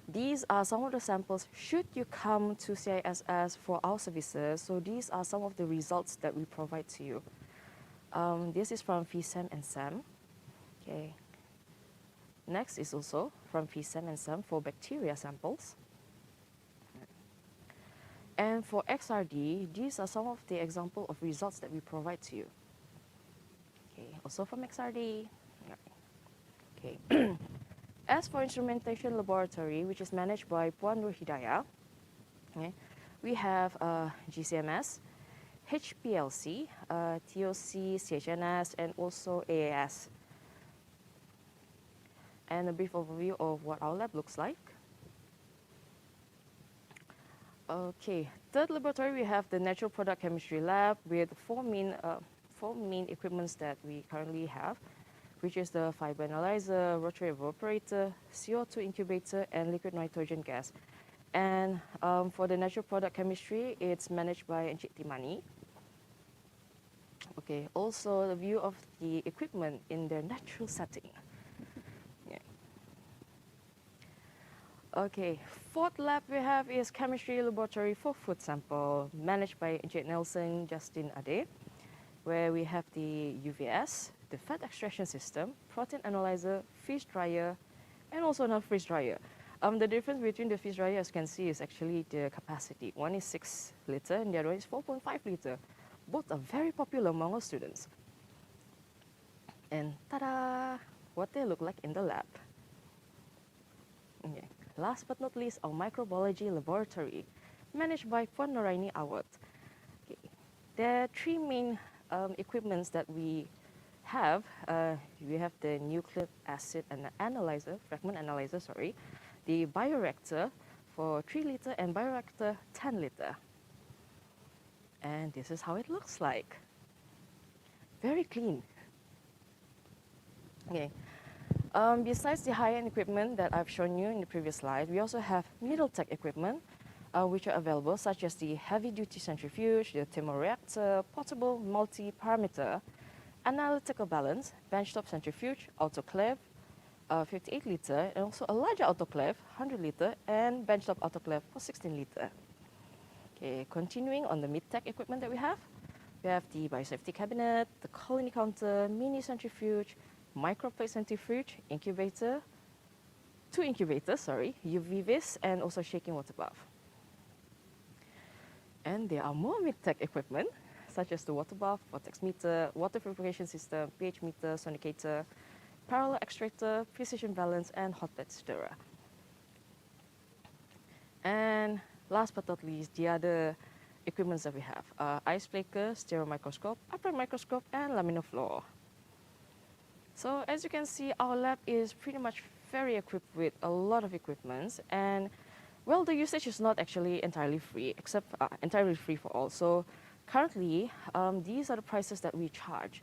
these are some of the samples should you come to CISS for our services. So these are some of the results that we provide to you. This is from FESAM and SAM. Okay. Next is also from FESAM and SAM for bacteria samples. And for XRD, these are some of the example of results that we provide to you. Okay, also from XRD. Okay. As for instrumentation laboratory, which is managed by Puan Nur Hidayah, okay, we have GCMS, HPLC, TOC, CHNS, and also AAS. And a brief overview of what our lab looks like. Okay, third laboratory, we have the natural product chemistry lab with four main equipments that we currently have, which is the fiber analyzer, rotary evaporator, CO2 incubator, and liquid nitrogen gas. And for the natural product chemistry, it's managed by Encik Timani. Okay, also the view of the equipment in their natural setting. Yeah. Okay, fourth lab we have is chemistry laboratory for food sample, managed by Encik Nelson Justin Ade, where we have the UVS, the fat extraction system, protein analyzer, fish dryer, and also another fish dryer. The difference between the fish dryer, as you can see, is actually the capacity. One is 6 liter and the other one is 4.5 liter. Both are very popular among our students. And ta-da! What they look like in the lab. Okay. Last but not least, our microbiology laboratory, managed by Puan Noraini Awad. Okay. There are three main equipments that we have. We have the nucleic acid analyzer, fragment analyzer, sorry, the bioreactor for 3 liter and bioreactor 10 liter. And this is how it looks like. Very clean. Okay. Besides the high-end equipment that I've shown you in the previous slide, we also have middle-tech equipment which are available, such as the heavy-duty centrifuge, the thermoreactor, portable multi-parameter, analytical balance, benchtop centrifuge, autoclave, 58 liter, and also a larger autoclave, 100 liter, and benchtop autoclave for 16 liter. Okay, continuing on the mid-tech equipment that we have the biosafety cabinet, the colony counter, mini centrifuge, microplate centrifuge, incubator, 2 incubators, sorry, UV vis, and also shaking water bath. And there are more mid-tech equipment, such as the water bath, vortex meter, water purification system, pH meter, sonicator, parallel extractor, precision balance, and hot bed stirrer. And last but not least, the other equipments that we have, ice flaker, stereo microscope, upright microscope, and laminar floor. So as you can see, our lab is pretty much very equipped with a lot of equipments, and well, the usage is not actually entirely free, except entirely free for all. So currently, these are the prices that we charge.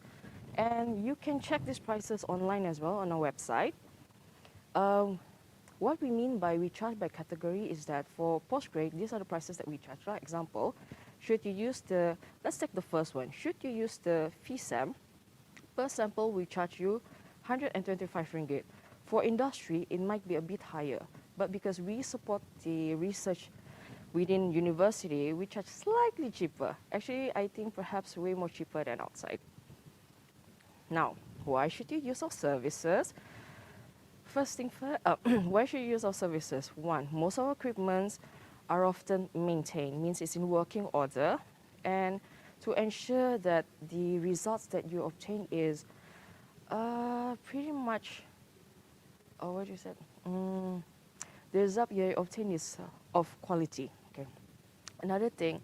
And you can check these prices online as well on our website. What we mean by we charge by category is that for postgrad, these are the prices that we charge. For example, should you use the, let's take the first one. Should you use the FESAM, per sample we charge you 125 ringgit. For industry, it might be a bit higher, but because we support the research within university, we charge slightly cheaper. Actually, I think perhaps way more cheaper than outside. Now, why should you use our services? First thing first, why should you use our services? One, most of our equipments are often maintained, means it's in working order, and to ensure that the results that you obtain is pretty much, what you said? The result you obtain is of quality. Okay. Another thing,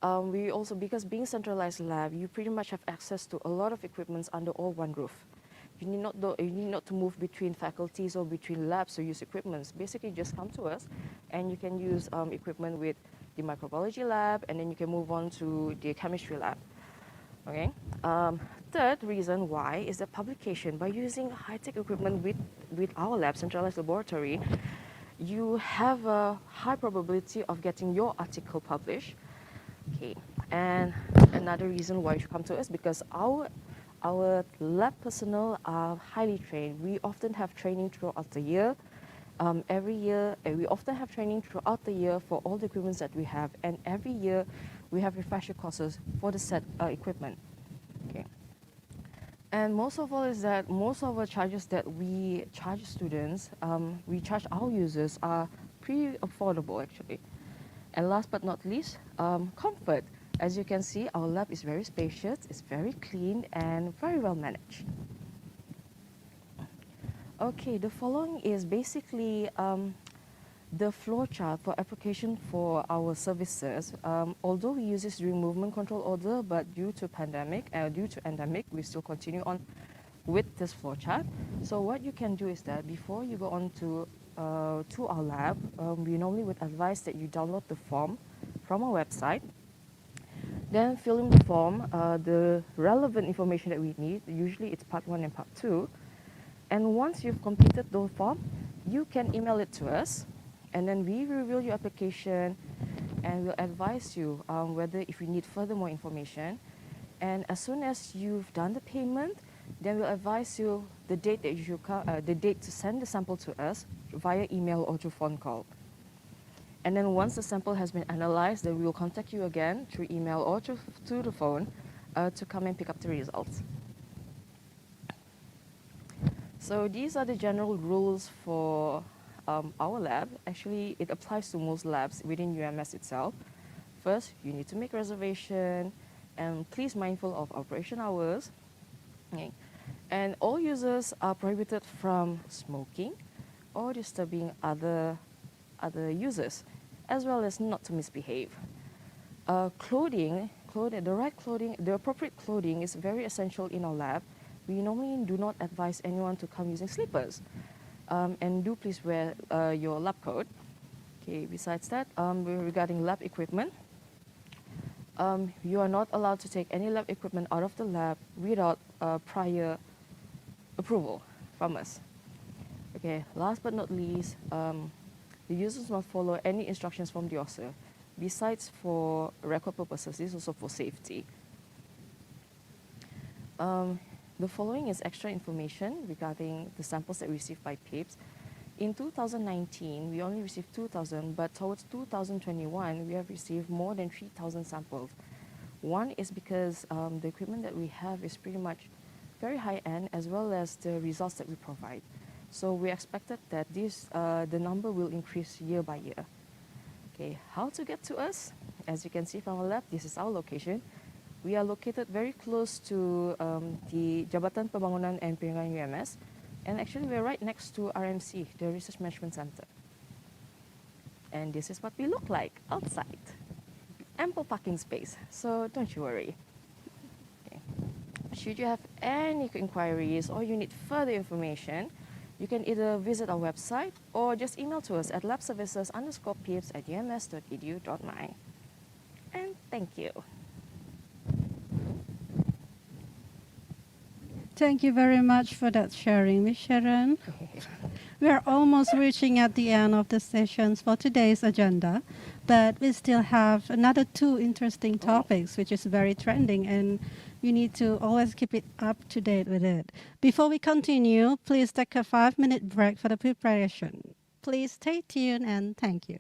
we also, because being centralized lab, you pretty much have access to a lot of equipments under all one roof. You need not to move between faculties or between labs to use equipments. Basically, just come to us, and you can use equipment with the microbiology lab, and then you can move on to the chemistry lab. Okay. Third reason why is the publication. By using high-tech equipment with with our lab, centralized laboratory, you have a high probability of getting your article published. Okay, and another reason why you should come to us, because our lab personnel are highly trained. We often have training throughout the year. Every year, we often have training throughout the year for all the equipment that we have, and every year we have refresher courses for the set equipment. Okay. And most of all is that most of the charges that we charge students, we charge our users are pretty affordable actually. And last but not least, comfort. As you can see, our lab is very spacious, it's very clean and very well managed. Okay, the following is basically the flowchart for application for our services. Although we use this during movement control order, but due to endemic, we still continue on with this flowchart. So what you can do is that before you go on to our lab, we normally would advise that you download the form from our website. Then fill in the form, the relevant information that we need. Usually it's part 1 and part 2. And once you've completed the form, you can email it to us, and then we review your application and we'll advise you whether if you need further more information. And as soon as you've done the payment, then we'll advise you the date that you should the date to send the sample to us via email or through phone call. And then once the sample has been analyzed, then we will contact you again through email or through the phone to come and pick up the results. So these are the general rules for our lab. Actually, it applies to most labs within UMS itself. First, you need to make reservation, and please mindful of operation hours. Okay. And all users are prohibited from smoking or disturbing other users, as well as not to misbehave. Clothing, the appropriate clothing is very essential in our lab. We normally do not advise anyone to come using slippers. And do please wear your lab coat. Okay, besides that, regarding lab equipment, you are not allowed to take any lab equipment out of the lab without prior approval from us. Okay, last but not least, the users must follow any instructions from the author. Besides for record purposes, this is also for safety. The following is extra information regarding the samples that we received by PIPS. In 2019, we only received 2,000, but towards 2021, we have received more than 3,000 samples. One is because the equipment that we have is pretty much very high-end, as well as the results that we provide. So we expected that the number will increase year by year. Okay, how to get to us? As you can see from our lab, this is our location. We are located very close to the Jabatan Pembangunan and Pengembangan UMS, and actually we're right next to RMC, the Research Management Center. And this is what we look like outside. Ample parking space, so don't you worry. Okay. Should you have any inquiries or you need further information, you can either visit our website or just email to us at labservices_pips@ums.edu.my. And thank you. Thank you very much for that sharing, Ms. Sharon. We are almost reaching at the end of the sessions for today's agenda, but we still have another 2 interesting topics, which is very trending, and you need to always keep it up to date with it. Before we continue, please take a 5-minute break for the preparation. Please stay tuned and thank you.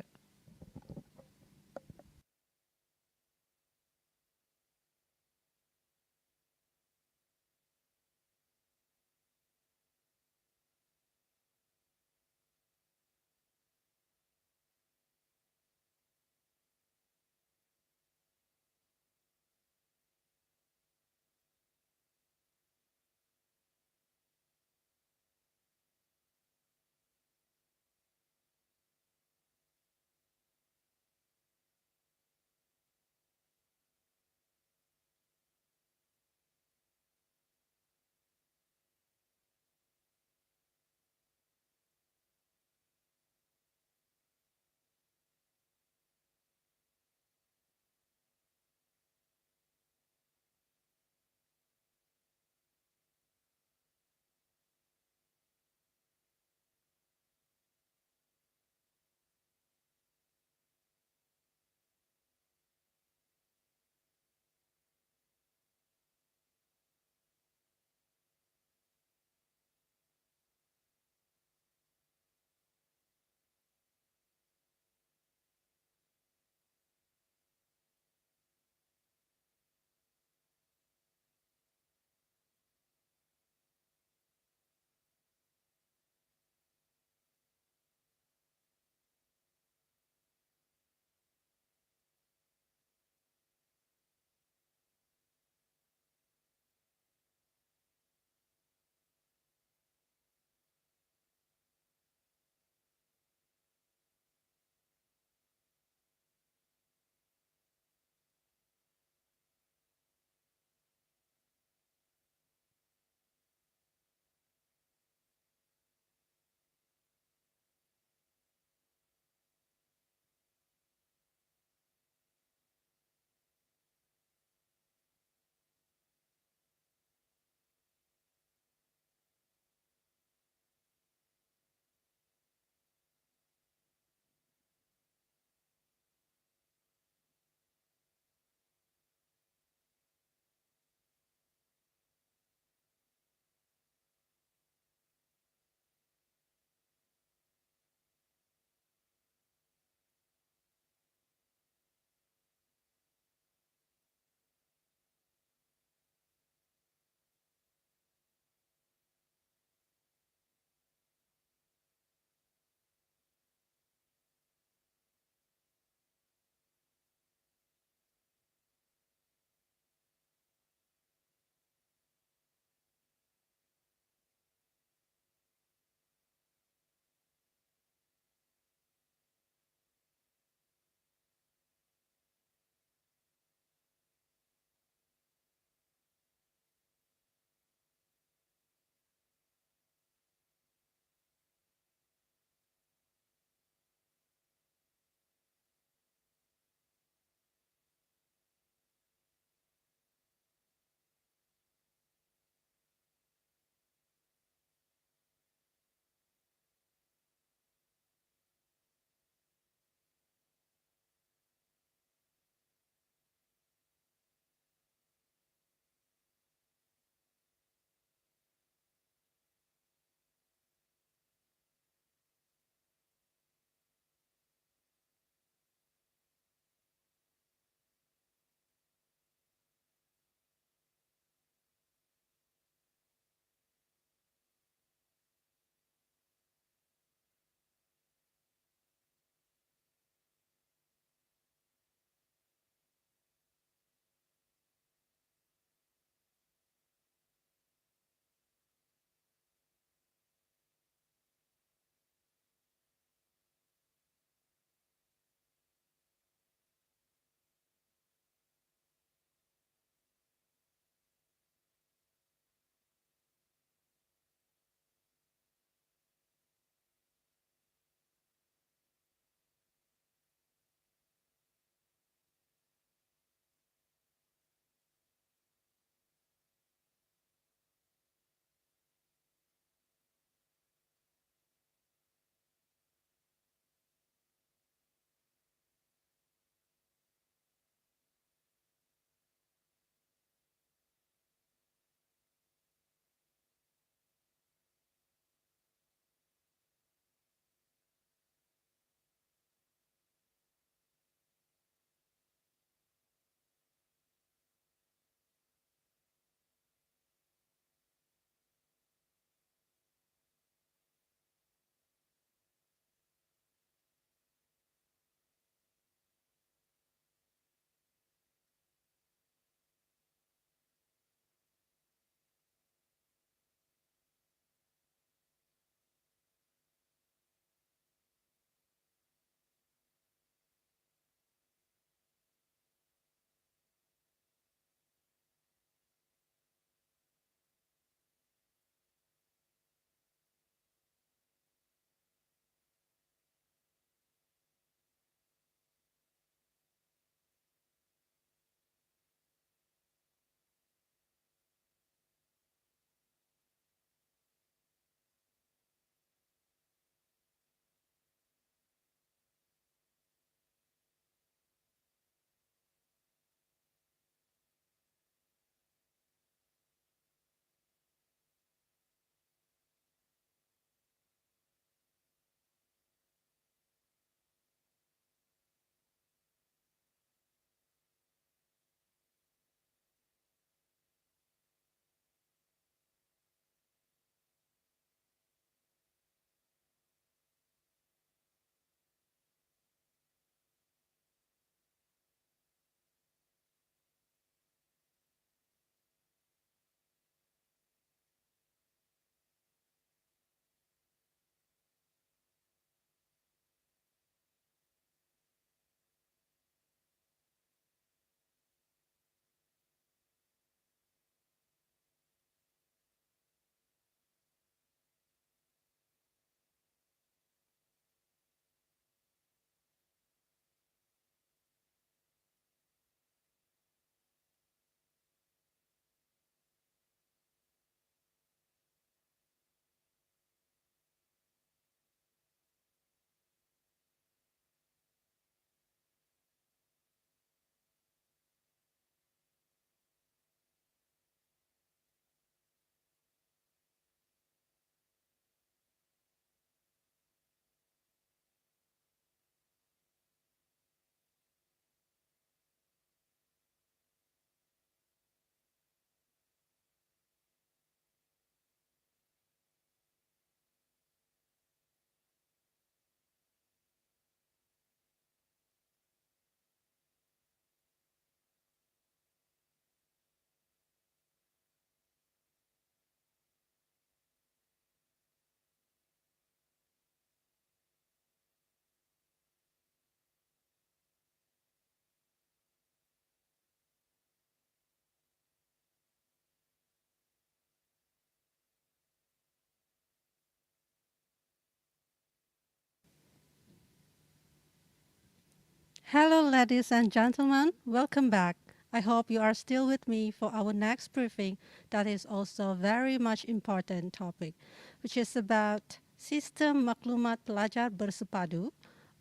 Hello, ladies and gentlemen. Welcome back. I hope you are still with me for our next briefing that is also very much important topic, which is about Sistem Maklumat Pelajar Bersepadu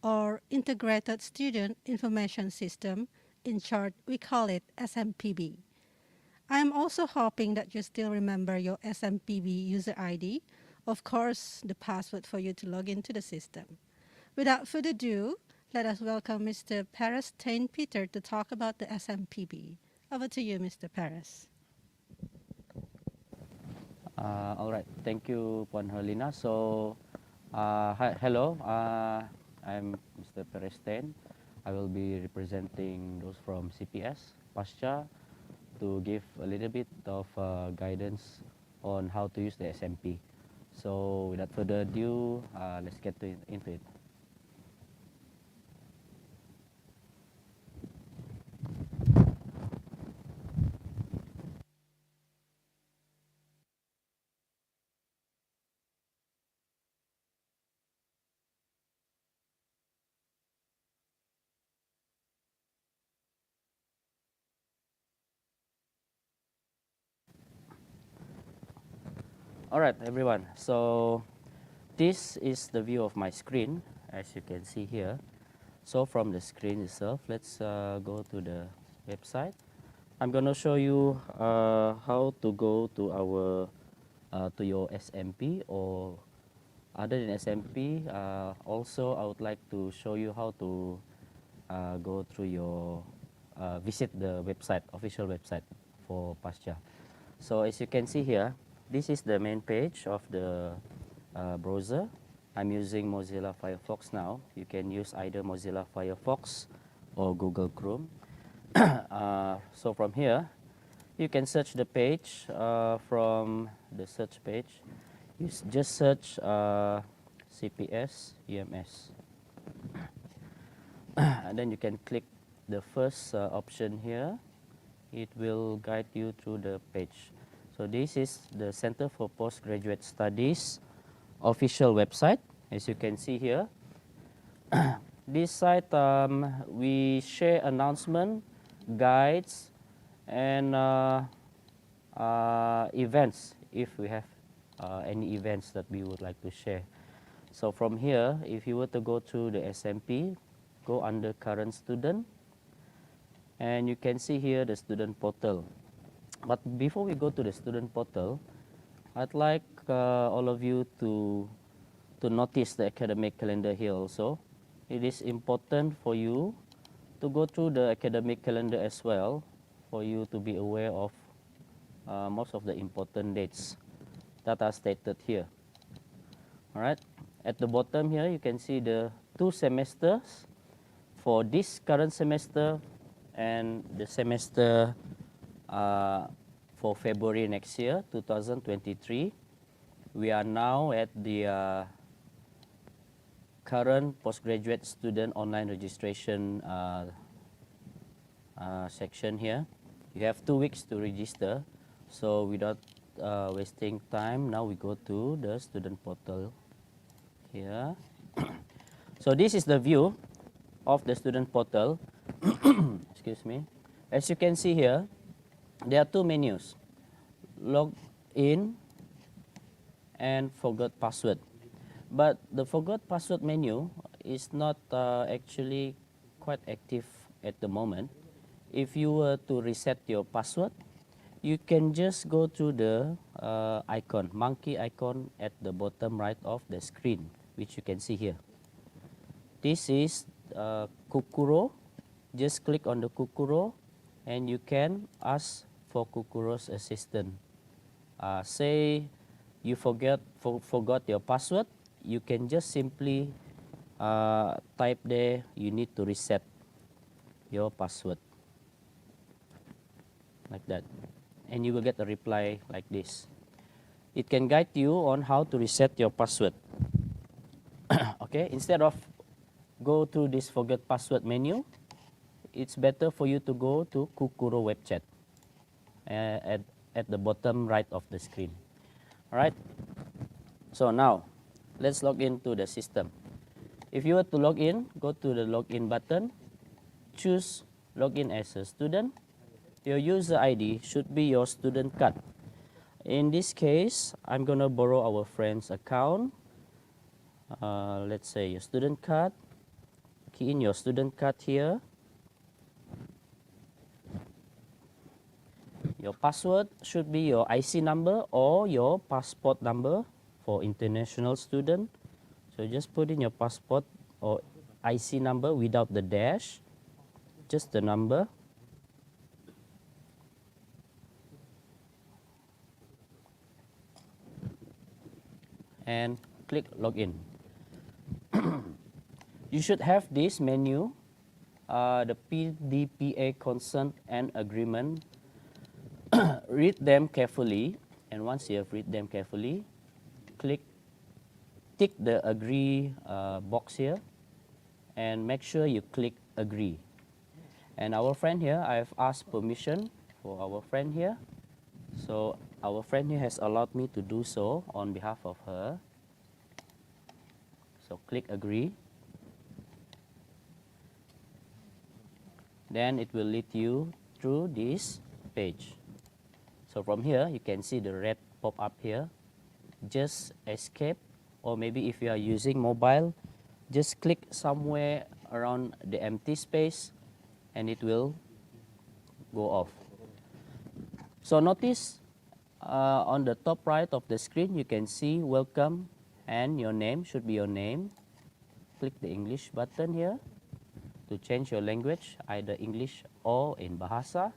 or Integrated Student Information System. In short, we call it SMPB. I am also hoping that you still remember your SMPB user ID, of course, the password for you to log into the system. Without further ado, let us welcome Mr. Paris Tain Peter to talk about the SMPB. Over to you, Mr. Paris. All right, thank you, Puan Herlina. So, hello, I'm Mr. Peresten. I will be representing those from CPS, Pasca, to give a little bit of guidance on how to use the SMP. So, without further ado, let's get into it. All right, everyone. So this is the view of my screen, as you can see here. So from the screen itself, let's go to the website. I'm going to show you how to go to our to your SMP, or other than SMP. Also, I would like to show you how to go through your visit the website, official website for Pasca. So as you can see here, this is the main page of the browser. I'm using Mozilla Firefox now. You can use either Mozilla Firefox or Google Chrome. So from here, you can search the page from the search page. You just search CPS UMS. And then you can click the first option here. It will guide you through the page. So this is the Center for Postgraduate Studies official website. As you can see here, this site we share announcement, guides, and events if we have any events that we would like to share. So from here, if you were to go to the SMP, go under current student, and you can see here the student portal. But before we go to the student portal, I'd like all of you to notice the academic calendar here also. It is important for you to go through the academic calendar as well, for you to be aware of most of the important dates that are stated here. All right. At the bottom here, you can see the 2 semesters for this current semester and the semester for February next year, 2023. We are now at the current postgraduate student online registration section here. You have 2 weeks to register. So without wasting time, now we go to the student portal here. So this is the view of the student portal. Excuse me. As you can see here, there are 2 menus: log in and forgot password. But the forgot password menu is not actually quite active at the moment. If you were to reset your password, you can just go to the icon, monkey icon at the bottom right of the screen, which you can see here. This is Kukuro. Just click on the Kukuro and you can ask for Kukuro's assistance. Say you forgot your password, you can just simply type there, you need to reset your password, like that. And you will get a reply like this. It can guide you on how to reset your password. Okay, instead of go to this forget password menu, it's better for you to go to Kukuro web chat at the bottom right of the screen. All right. So now, let's log into the system. If you were to log in, go to the login button choose login as a student. Your user ID should be your student card. In this case, I'm going to borrow our friend's account. Let's say your student card. Key in your student card here. Your password should be your IC number or your passport number for international student. So just put in your passport or IC number without the dash, just the number. And click login. You should have this menu, the PDPA consent and agreement. Read them carefully, and once you have read them carefully, tick the agree box here, and make sure you click agree. And our friend here, I have asked permission for our friend here. So our friend here has allowed me to do so on behalf of her. So click agree. Then it will lead you through this page. So from here, you can see the red pop up here. Just escape, or maybe if you are using mobile, just click somewhere around the empty space and it will go off. So notice on the top right of the screen, you can see welcome and your name should be your name. Click the English button here to change your language, either English or in Bahasa.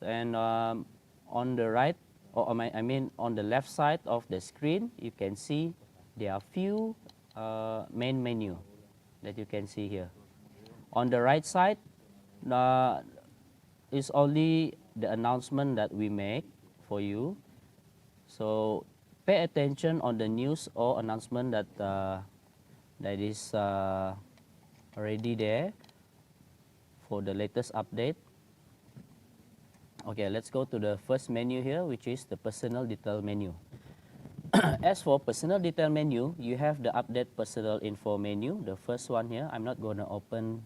And on the right, or I mean on the left side of the screen, you can see there are few main menu that you can see here. On the right side is only the announcement that we make for you. So pay attention on the news or announcement that that is already there for the latest update. Okay, let's go to the first menu here, which is the personal detail menu. As for personal detail menu, you have the update personal info menu, the first one here. I'm not going to open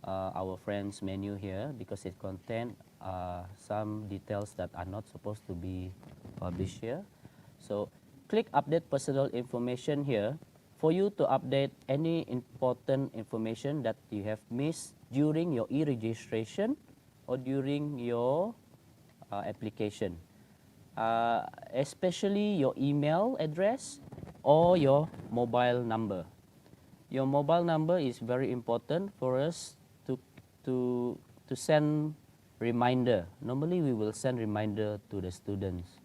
our friend's menu here because it contains some details that are not supposed to be published here. So click update personal information here for you to update any important information that you have missed during your e-registration or during your application. Especially your email address or your mobile number. Your mobile number is very important for us to send reminder. Normally we will send reminder to the students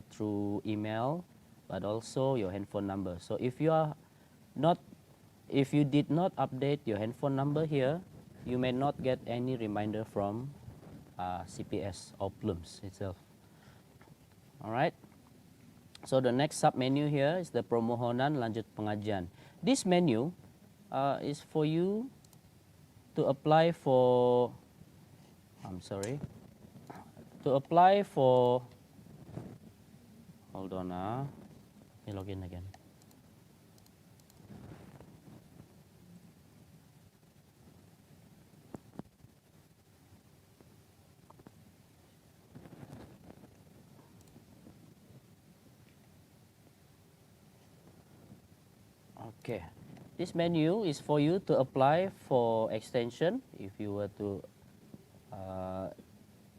through email, but also your handphone number. So if you did not update your handphone number here, you may not get any reminder from CPS or Plums itself. All right. So the next sub menu here is the permohonan lanjut pengajian. This menu is for you to apply for. To apply for. Hold on. Let me log in again. Okay, this menu is for you to apply for extension. If you were to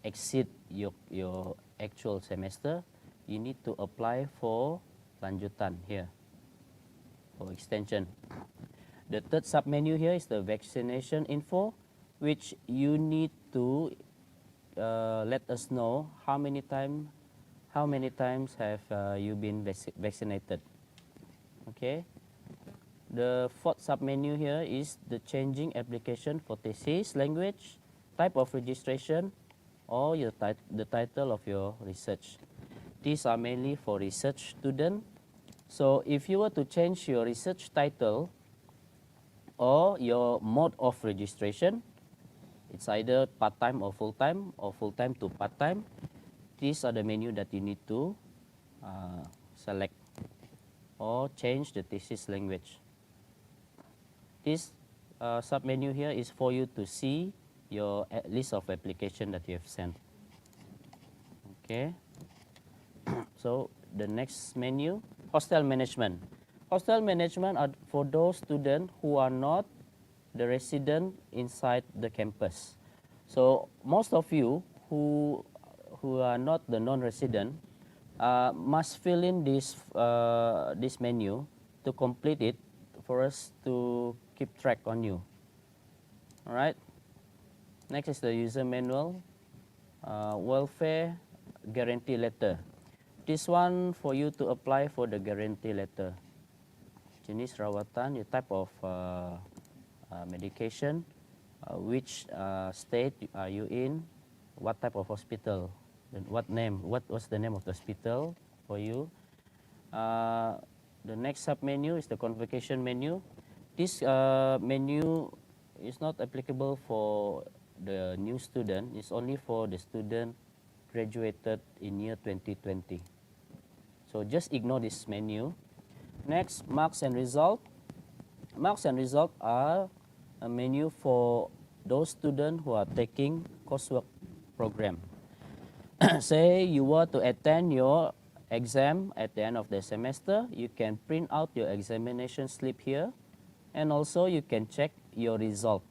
exceed your actual semester, you need to apply for lanjutan here, for extension. The third sub-menu here is the vaccination info, which you need to let us know how many times have you been vaccinated. Okay. The fourth sub-menu here is the changing application for thesis language, type of registration, or the title of your research. These are mainly for research students. So if you were to change your research title or your mode of registration, it's either part-time or full-time to part-time. These are the menu that you need to select or change the thesis language. This submenu here is for you to see your list of application that you have sent. Okay. So the next menu, hostel management. Hostel management are for those students who are not the resident inside the campus. So most of you who are not the non-resident must fill in this menu to complete it for us to keep track on you. All right. Next is the user manual, welfare guarantee letter. This one for you to apply for the guarantee letter. Jenis rawatan, your type of medication, which state are you in, what type of hospital, and what was the name of the hospital for you. The next submenu is the convocation menu. This menu is not applicable for the new student. It's only for the student graduated in year 2020. So just ignore this menu. Next, marks and result. Marks and result are a menu for those students who are taking coursework program. Say you were to attend your exam at the end of the semester, you can print out your examination slip here, and also you can check your result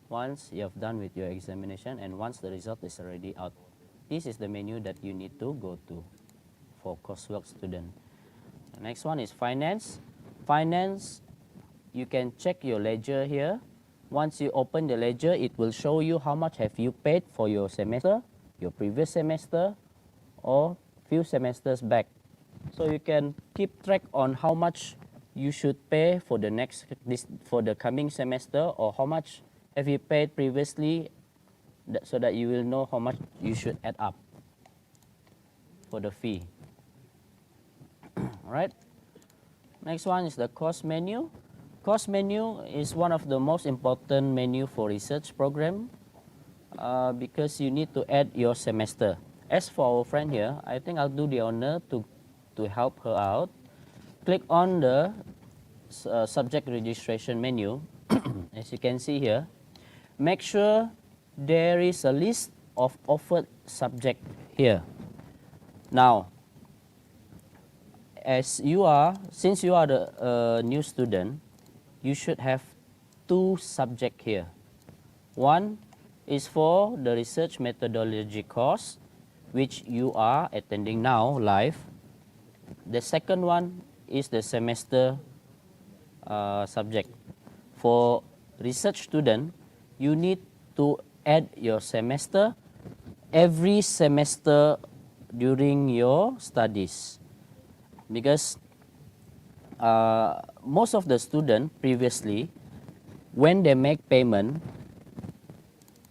once you have done with your examination and once the result is already out. This is the menu that you need to go to for coursework student. The next one is finance. Finance, you can check your ledger here. Once you open the ledger, it will show you how much have you paid for your semester, your previous semester, or few semesters back. So you can keep track on how much you should pay for for the coming semester, or how much have you paid previously, so that you will know how much you should add up for the fee. All right. Next one is the course menu. Course menu is one of the most important menu for research program because you need to add your semester. As for our friend here, I think I'll do the honor to help her out. Click on the subject registration menu. As you can see here, make sure there is a list of offered subject here. Now, since you are the new student, you should have two subjects here. One is for the research methodology course, which you are attending now live. The second one is the semester subject. For research student, you need to add your semester every semester during your studies, because most of the students previously, when they make payment,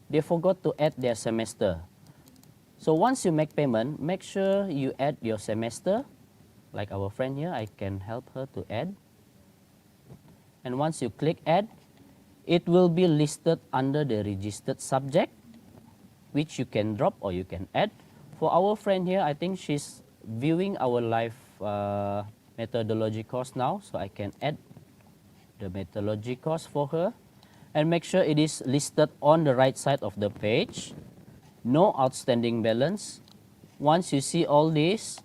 they forgot to add their semester. So once you make payment, make sure you add your semester. Like our friend here, I can help her to add. And once you click add, it will be listed under the registered subject, which you can drop or you can add. For our friend here, I think she's viewing our live methodology course now, so I can add the methodology course for her. And make sure it is listed on the right side of the page. No outstanding balance. Once you see all this,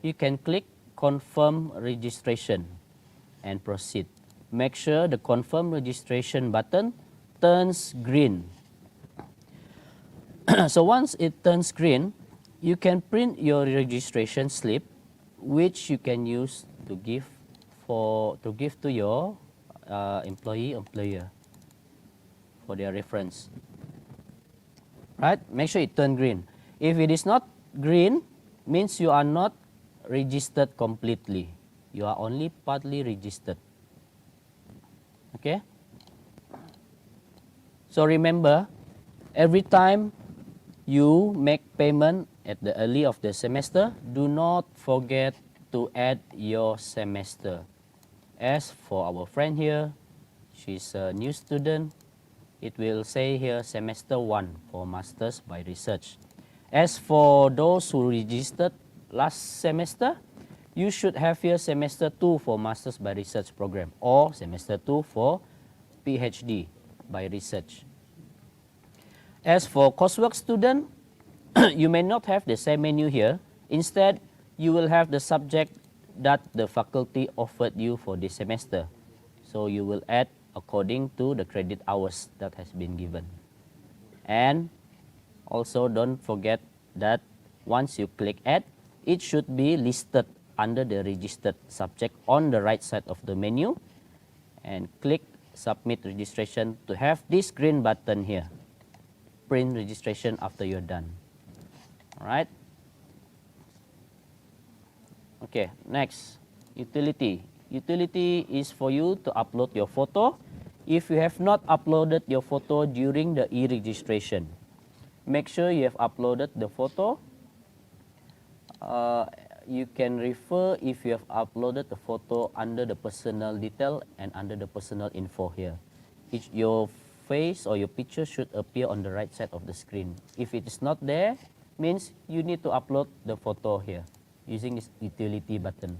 you can click confirm registration and proceed. Make sure the confirm registration button turns green. So once it turns green, you can print your registration slip, which you can use to give to your employer for their reference. Right? Make sure it turns green. If it is not green, means you are not registered completely. You are only partly registered. Okay? So remember, every time you make payment at the early of the semester, do not forget to add your semester. As for our friend here, she's a new student. It will say here semester 1 for Masters by Research. As for those who registered last semester, you should have here semester 2 for Masters by Research program, or semester 2 for PhD. by research. As for coursework student, you may not have the same menu here. Instead, you will have the subject that the faculty offered you for this semester. So you will add according to the credit hours that has been given. And also don't forget that once you click add, it should be listed under the registered subject on the right side of the menu, and click submit registration to have this green button here, print registration after you're done. All right. Okay, next, utility. Utility is for you to upload your photo. If you have not uploaded your photo during the e-registration, make sure you have uploaded the photo. You can refer if you have uploaded the photo under the personal detail and under the personal info here. Your face or your picture should appear on the right side of the screen. If it is not there, means you need to upload the photo here using this utility button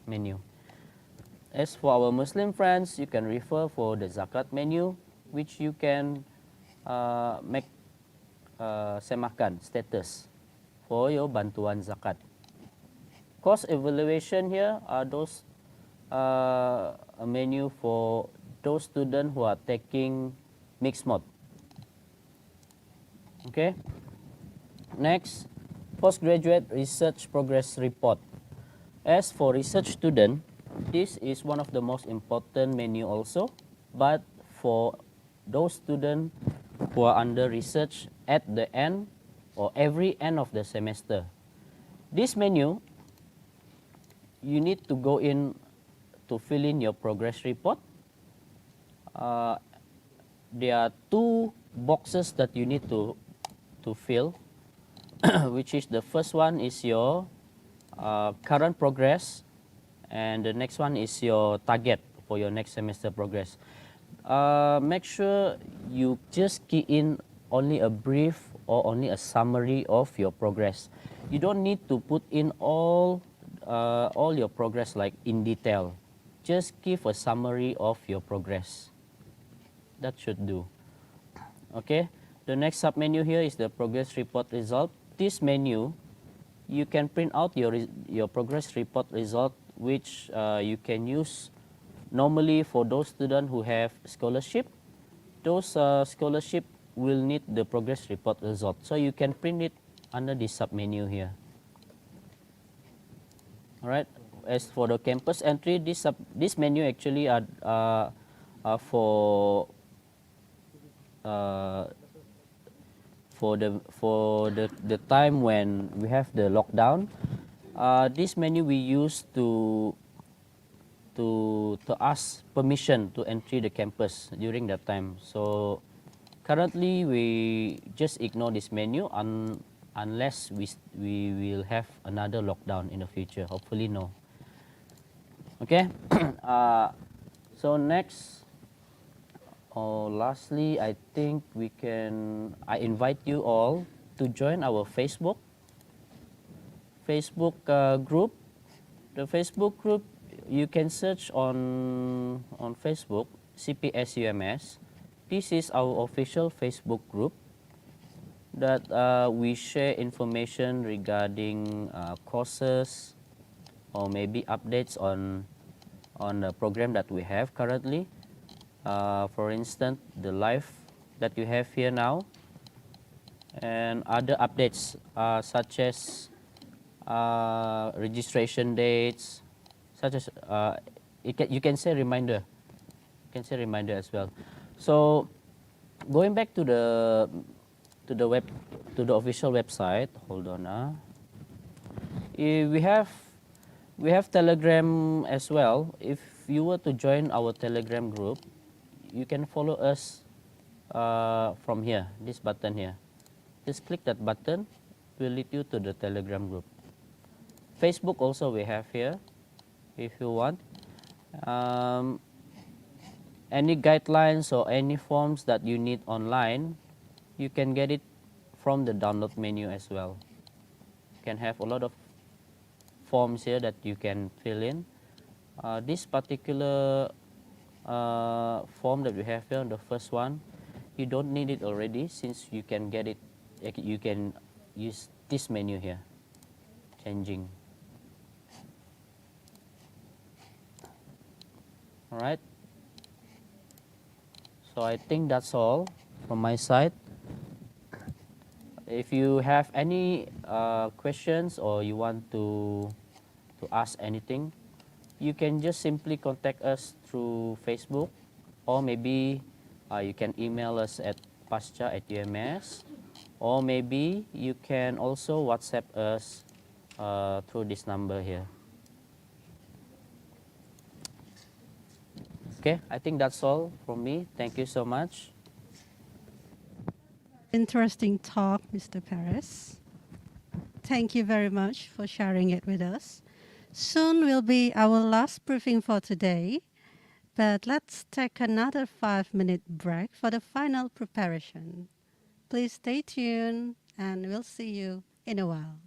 menu. As for our Muslim friends, you can refer for the zakat menu, which you can make semakan status for your bantuan zakat. Course evaluation here are those a menu for those students who are taking mixed mode. Okay. Next, postgraduate research progress report. As for research student, this is one of the most important menu also, but for those students who are under research at the end or every end of the semester, this menu, you need to go in to fill in your progress report. There are two boxes that you need to fill, which is the first one is your current progress, and the next one is your target for your next semester progress. Make sure you just key in only a brief or only a summary of your progress. You don't need to put in all your progress like in detail. Just give a summary of your progress. That should do. Okay. The next submenu here is the progress report result. This menu, you can print out your progress report result, which you can use normally for those students who have scholarship. Those scholarship will need the progress report result, so you can print it under this submenu here. All right. As for the campus entry, this menu actually are for the time when we have the lockdown. This menu we use to ask permission to enter the campus during that time. So currently we just ignore this menu unless we will have another lockdown in the future. Hopefully no. Okay. So next, lastly, I think I invite you all to join our Facebook group. The Facebook group, you can search on Facebook, CPS UMS. This is our official Facebook group that we share information regarding courses or maybe updates on the program that we have currently. For instance, the live that you have here now, and other updates such as registration dates, such as you can say reminder. You can say reminder as well. So going back to the official website. Hold on. We have Telegram as well. If you were to join our Telegram group, you can follow us from here, this button here. Just click that button, it will lead you to the Telegram group. Facebook also we have here, if you want. Any guidelines or any forms that you need online, you can get it from the download menu as well. You can have a lot of forms here that you can fill in. This particular form that we have here, the first one, you don't need it already since you can get it, you can use this menu here, changing. All right. So I think that's all from my side. If you have any questions or you want to ask anything, you can just simply contact us through Facebook, or maybe you can email us at pasca@ums, or maybe you can also WhatsApp us through this number here. Okay, I think that's all from me. Thank you so much. Interesting talk, Mr. Perez. Thank you very much for sharing it with us. Soon will be our last briefing for today, but let's take another 5-minute break for the final preparation. Please stay tuned and we'll see you in a while.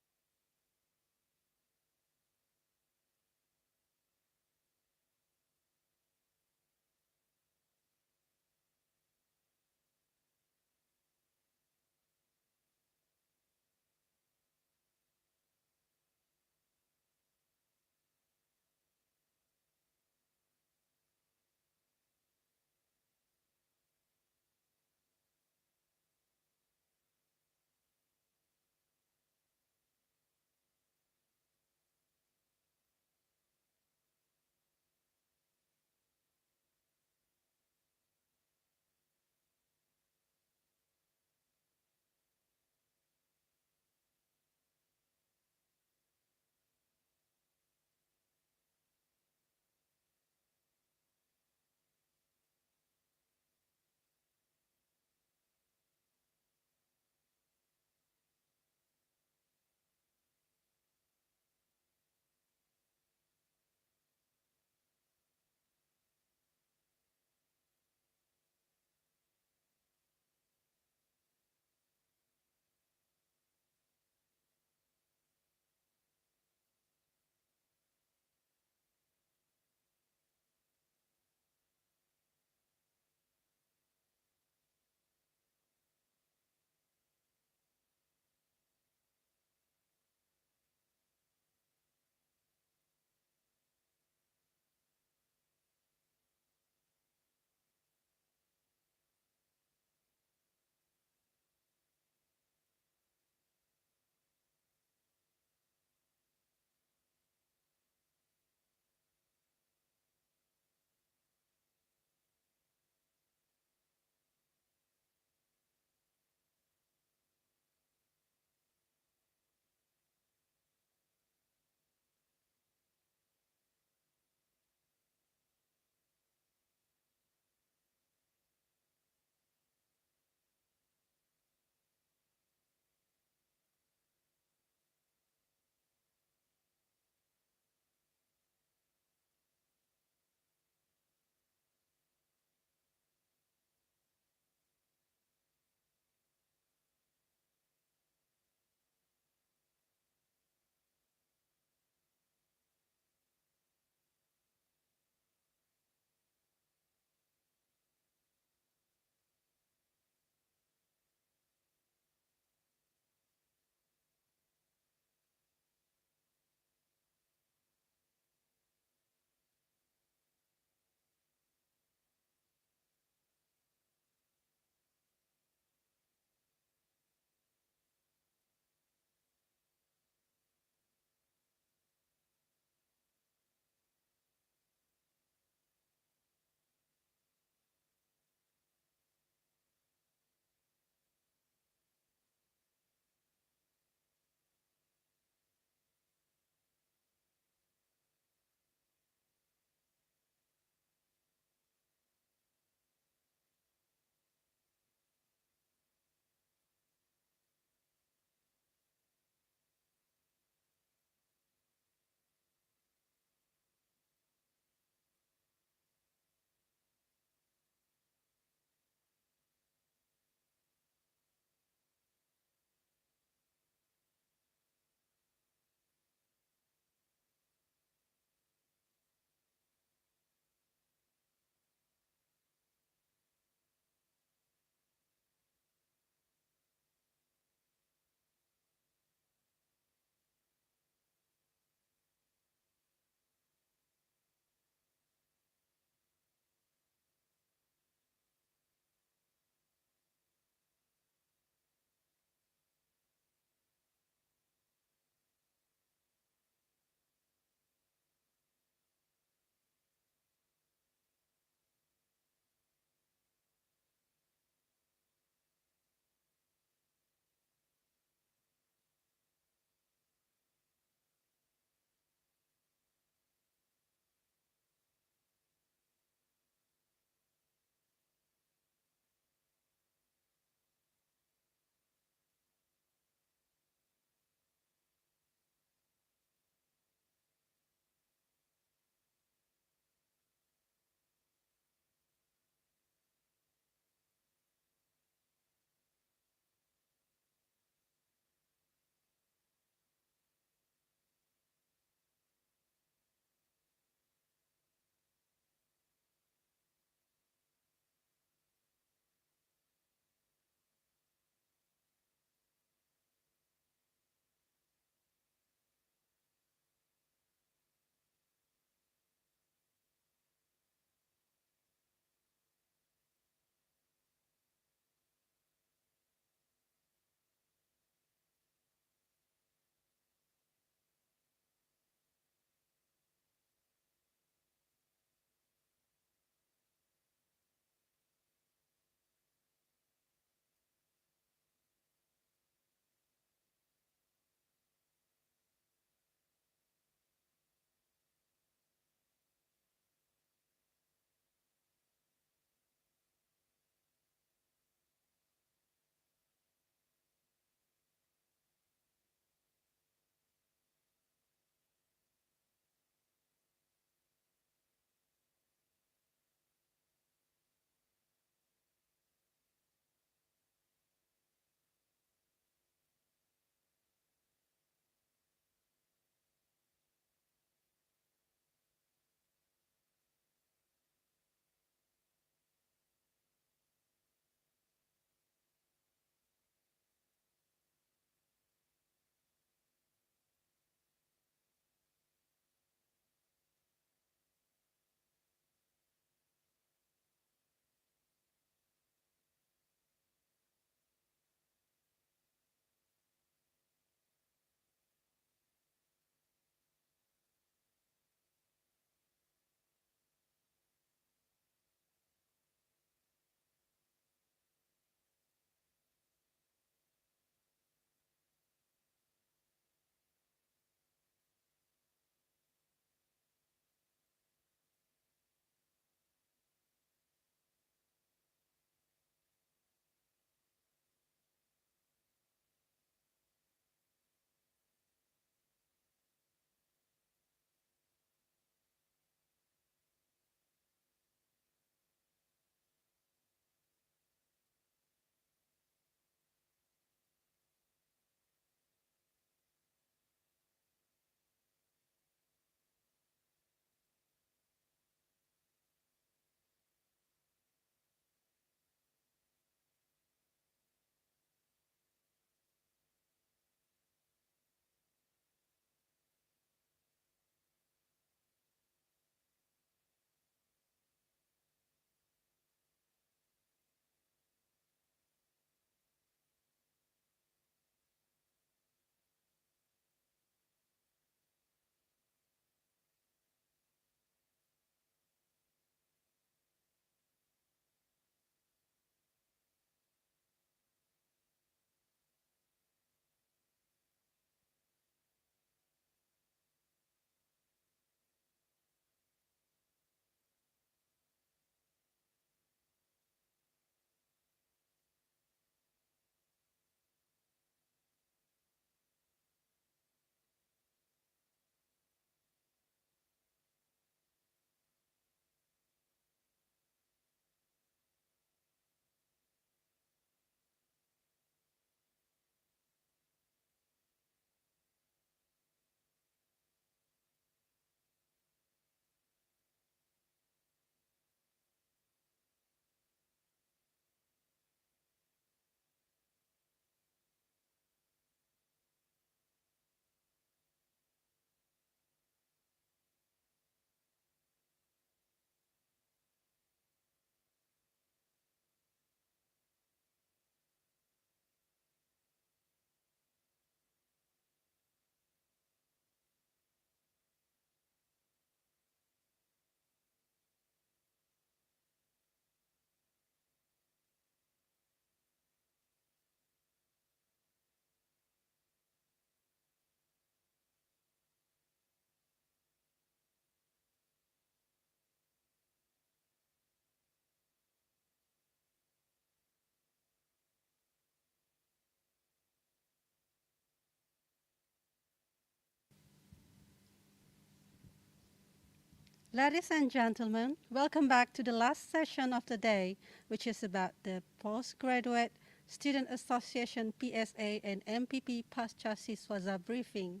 Ladies and gentlemen, welcome back to the last session of the day, which is about the Postgraduate Student Association PSA and MPP Pascasiswazah briefing.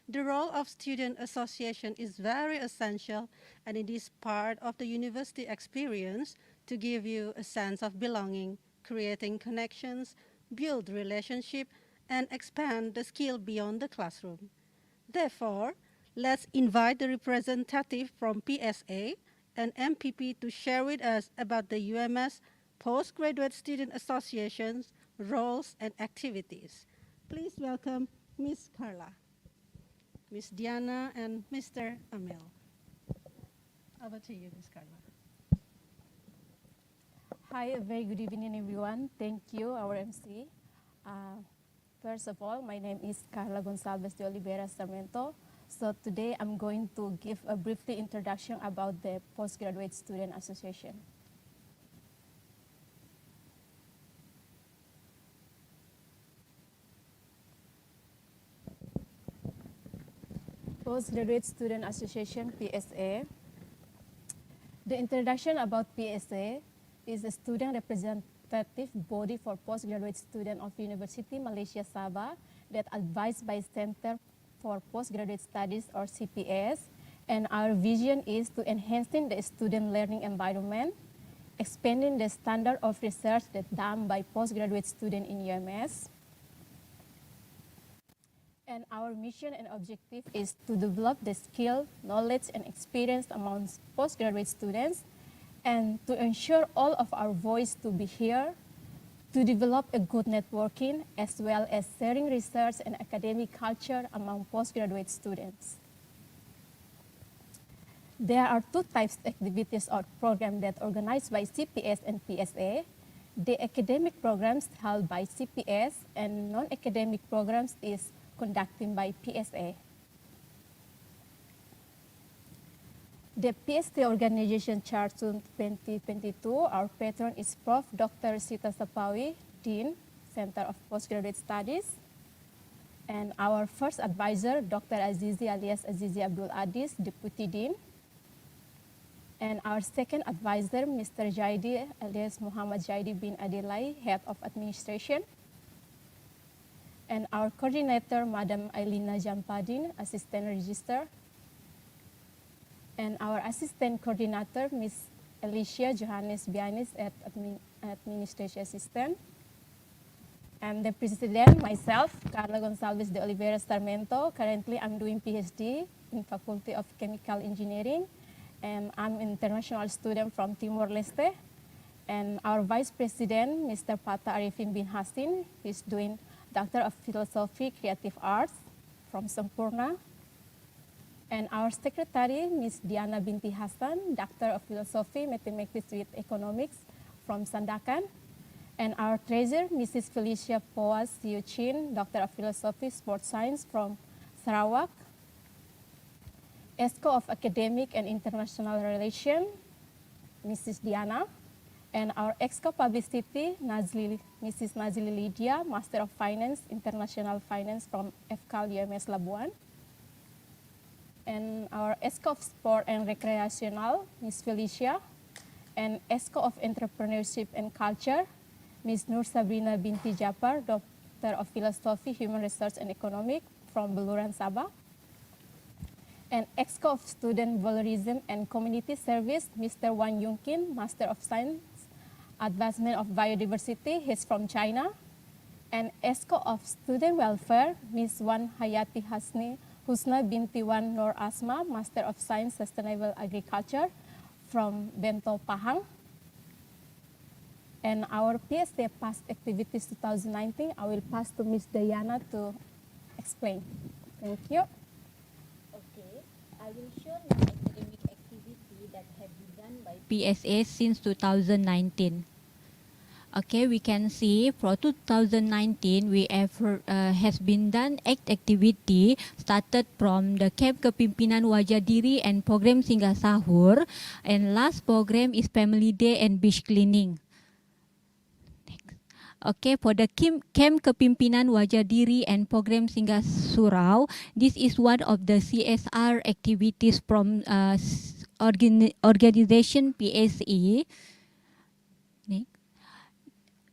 The role of student association is very essential, and it is part of the university experience to give you a sense of belonging, creating connections, build relationship, and expand the skill beyond the classroom. Therefore, let's invite the representative from PSA and MPP to share with us about the UMS Postgraduate Student Association's roles and activities. Please welcome Ms. Carla, Ms. Diana, and Mr. Amel. Over to you, Ms. Carla. Hi, a very good evening, everyone. Thank you, our MC. First of all, my name is Carla Gonçalves de Oliveira Sarmento. So today I'm going to give a brief introduction about the Postgraduate Student Association. Postgraduate Student Association, PSA. The introduction about PSA is a student representative body for postgraduate students of University Malaysia Sabah that advised by Center for Postgraduate Studies or CPS, and our vision is to enhancing the student learning environment, expanding the standard of research that done by postgraduate students in UMS. And our mission and objective is to develop the skill, knowledge, and experience among postgraduate students, and to ensure all of our voice to be heard, to develop a good networking, as well as sharing research and academic culture among postgraduate students. There are two types of activities or programs that are organized by CPS and PSA. The academic programs held by CPS and non-academic programs is conducted by PSA. The PSA organization chart 2022, our patron is Prof. Dr. Sita Sapawi, Dean, Center of Postgraduate Studies. And our first advisor, Dr. Azizi alias Azizi Abdul Adis, Deputy Dean. And our second advisor, Mr. Jaidi alias Muhammad Jaidi bin Adilai, Head of Administration. And our coordinator, Madam Ailina Jampadin, Assistant Register. And our assistant coordinator, Ms. Alicia Johannes Bianis at Administration Assistant. And the president, myself, Carla Gonçalves de Oliveira Sarmento. Currently, I'm doing PhD in Faculty of Chemical Engineering. And I'm an international student from Timor-Leste. And our vice president, Mr. Pata Arifin bin Hasin, is doing Doctor of Philosophy, Creative Arts from Sampurna. And our secretary, Ms. Diana Binti Hassan, Doctor of Philosophy, Mathematics with Economics from Sandakan. And our treasurer, Mrs. Felicia Poas Siuchin, Doctor of Philosophy, Sports Science from Sarawak. ESCO of Academic and International Relations, Mrs. Diana. And our EXCO Publicity, Mrs. Nazli Lydia, Master of Finance, International Finance from FCAL UMS Labuan. And our ESCO of Sport and Recreational, Ms. Felicia. And ESCO of Entrepreneurship and Culture, Ms. Nur Sabrina Binti Japar, Doctor of Philosophy, Human Research and Economic from Beluran, Sabah. And EXCO of Student Valorism and Community Service, Mr. Wang Yungkin, Master of Science, Advancement of Biodiversity, he's from China. And ESCO of Student Welfare, Ms. Wan Hayati Husna Binti Wan Nur Asma, Master of Science, Sustainable Agriculture from Bento Pahang. And our PSA past activities 2019, I will pass to Ms. Diana to explain. Thank you. Okay, I will show the academic activity that have been done by PSA since 2019. Okay, we can see for 2019 we have has been done 8 activity started from the Camp Kepimpinan Wajah Diri and program Singgah Sahur, and last program is Family Day and Beach Cleaning. Okay, for the Camp Kepimpinan Wajah Diri and program Singgah Surau, this is one of the CSR activities from organization PSE. Next.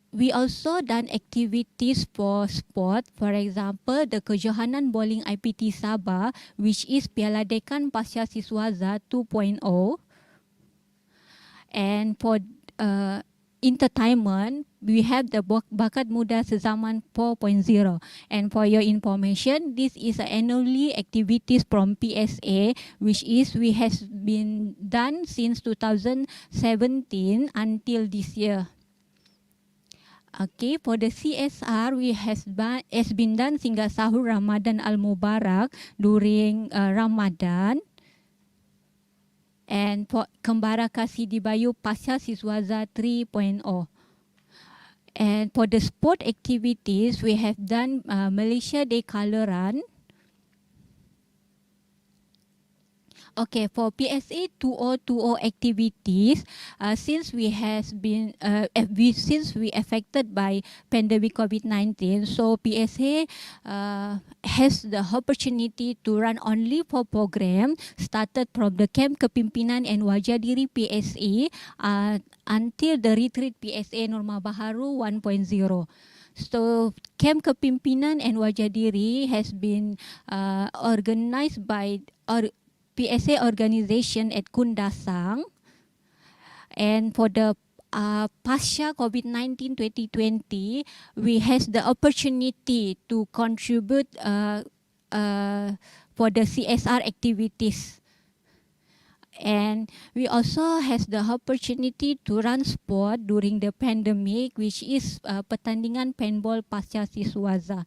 We also done activities for sport. For example, the Kejohanan Bowling IPT Sabah, which is Piala Dekan Pascasiswazah 2.0. And for entertainment, we have the Bakat Muda Sezaman 4.0. And for your information, this is annually activities from PSA, which is we has been done since 2017 until this year. Okay, for the CSR, we has been done sehingga sahur Ramadan Al-Mubarak during Ramadan. And for Kembara Kasih di Bayu Pascasiswazah 3.0. And for the sport activities, we have done Malaysia Day Colour Run. Okay, for PSA 2020 activities, since we affected by pandemic COVID-19, so PSA has the opportunity to run only 4 programs started from the Camp Kepimpinan and Wajah Diri PSA until the retreat PSA Norma Baharu 1.0. So Camp Kepimpinan and Wajah Diri has been organized by PSA organization at Kundasang. And for the Pasca COVID-19 2020, we has the opportunity to contribute for the CSR activities. And we also has the opportunity to run sport during the pandemic, which is pertandingan paintball Pascasiswazah.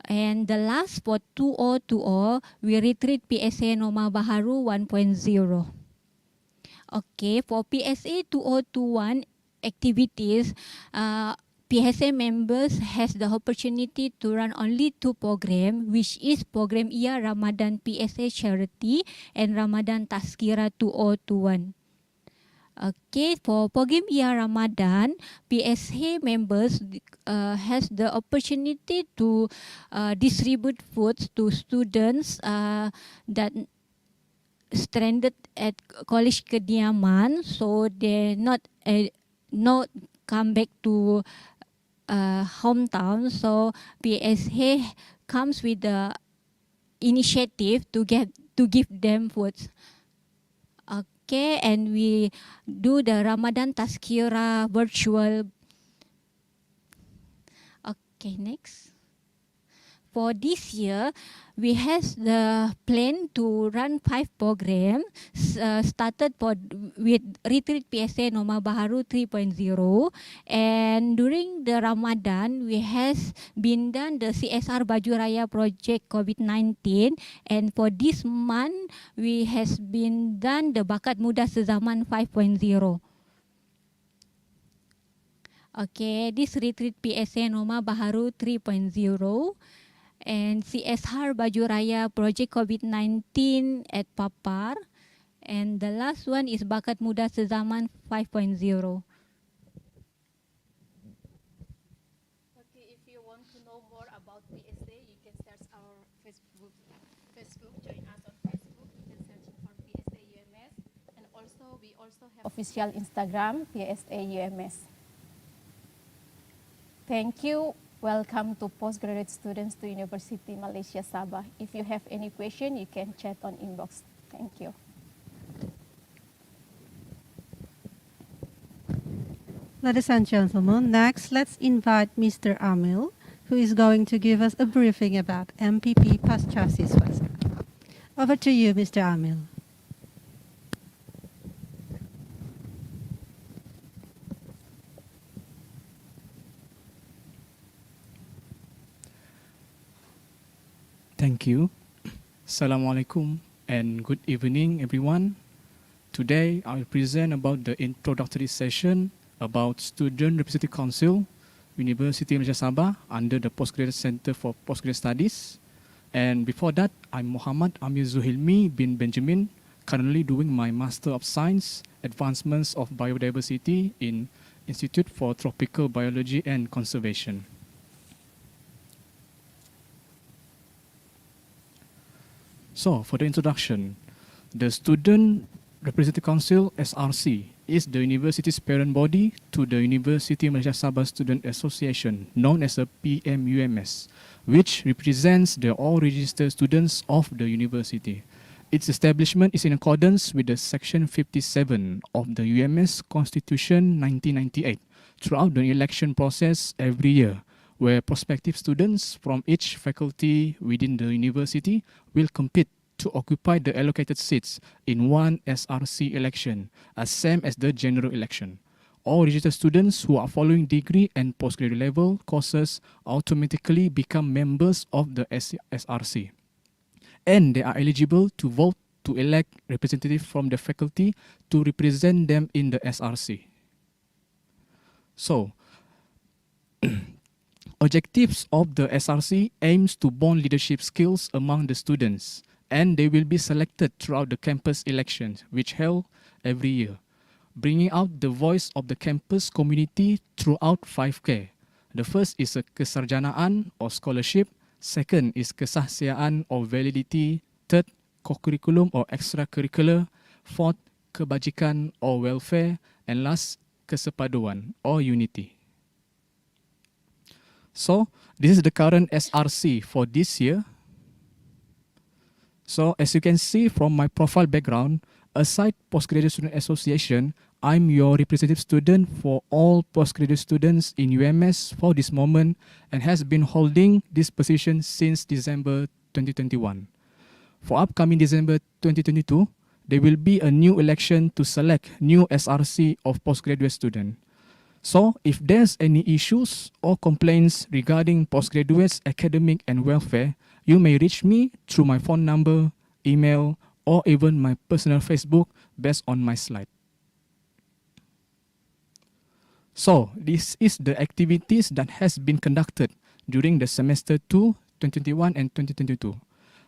And the last for 2020, we retreat PSA Norma Baharu 1.0. Okay, for PSA 2021 activities, PSA members has the opportunity to run only 2 programs, which is program Ia Ramadan PSA Charity and Ramadan Tazkirah 2021. Okay, for program Ia Ramadan, PSA members has the opportunity to distribute foods to students that stranded at college kediaman, so they not come back to hometown. So PSA comes with the initiative to give them foods. Okay, and we do the Ramadan Tazkirah virtual. Okay, next. For this year, we have the plan to run 5 programs. Started with retreat PSA Norma Baharu 3.0, and during the Ramadan, we has been done the CSR Baju Raya project COVID-19, and for this month, we has been done the Bakat Muda Sezaman 5.0. Okay, this retreat PSA Norma Baharu 3.0. And CSR Baju Raya Project COVID-19 at Papar. And the last one is Bakat Muda Sezaman 5.0. Okay, if you want to know more about PSA, you can search our Facebook. Join us on Facebook. You can search for PSA UMS. And also, we also have official Instagram, PSA UMS. Thank you. Welcome to postgraduate students to University Malaysia Sabah. If you have any question, you can chat on inbox. Thank you. Ladies and gentlemen, next let's invite Mr. Amil, who is going to give us a briefing about MPP Pascasiswazah. Over to you, Mr. Amil. Thank you. Assalamualaikum and good evening, everyone. Today, I will present about the introductory session about Student Representative Council, University Malaysia Sabah under the Postgraduate Center for Postgraduate Studies. And before that, I'm Muhammad Amir Zuhilmi bin Benjamin, currently doing my Master of Science, Advancements of Biodiversity in Institute for Tropical Biology and Conservation. So, for the introduction, The Student Representative Council, SRC, is the university's parent body to the University Malaysia Sabah Student Association, known as a PMUMS, which represents the all registered students of the university. Its establishment is in accordance with the Section 57 of the UMS Constitution 1998 throughout the election process every year, where prospective students from each faculty within the university will compete to occupy the allocated seats in one SRC election, as same as the general election. All registered students who are following degree and postgraduate level courses automatically become members of the SRC. And they are eligible to vote to elect representatives from the faculty to represent them in the SRC. So, objectives of the SRC aims to bond leadership skills among the students, and they will be selected throughout the campus elections, which held every year, bringing out the voice of the campus community throughout 5K. The first is a kesarjanaan or scholarship, second is kesahsiaan or validity, third, co-curriculum or extracurricular, fourth, kebajikan or welfare, and last, kesepaduan or unity. So, this is the current SRC for this year. So, as you can see from my profile background, aside Postgraduate Student Association, I'm your representative student for all postgraduate students in UMS for this moment and has been holding this position since December 2021. For upcoming December 2022, there will be a new election to select new SRC of postgraduate student. So, if there's any issues or complaints regarding postgraduates' academic and welfare, you may reach me through my phone number, email, or even my personal Facebook based on my slide. So, this is the activities that has been conducted during the semester 2, 2021 and 2022.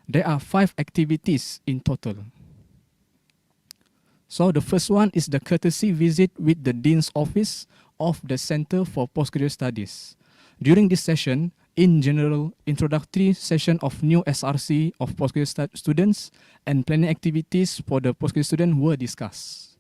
There are 5 activities in total. So, the first one is the courtesy visit with the Dean's Office of the Center for Postgraduate Studies. During this session, in general, introductory session of new SRC of postgraduate students and planning activities for the postgraduate student were discussed.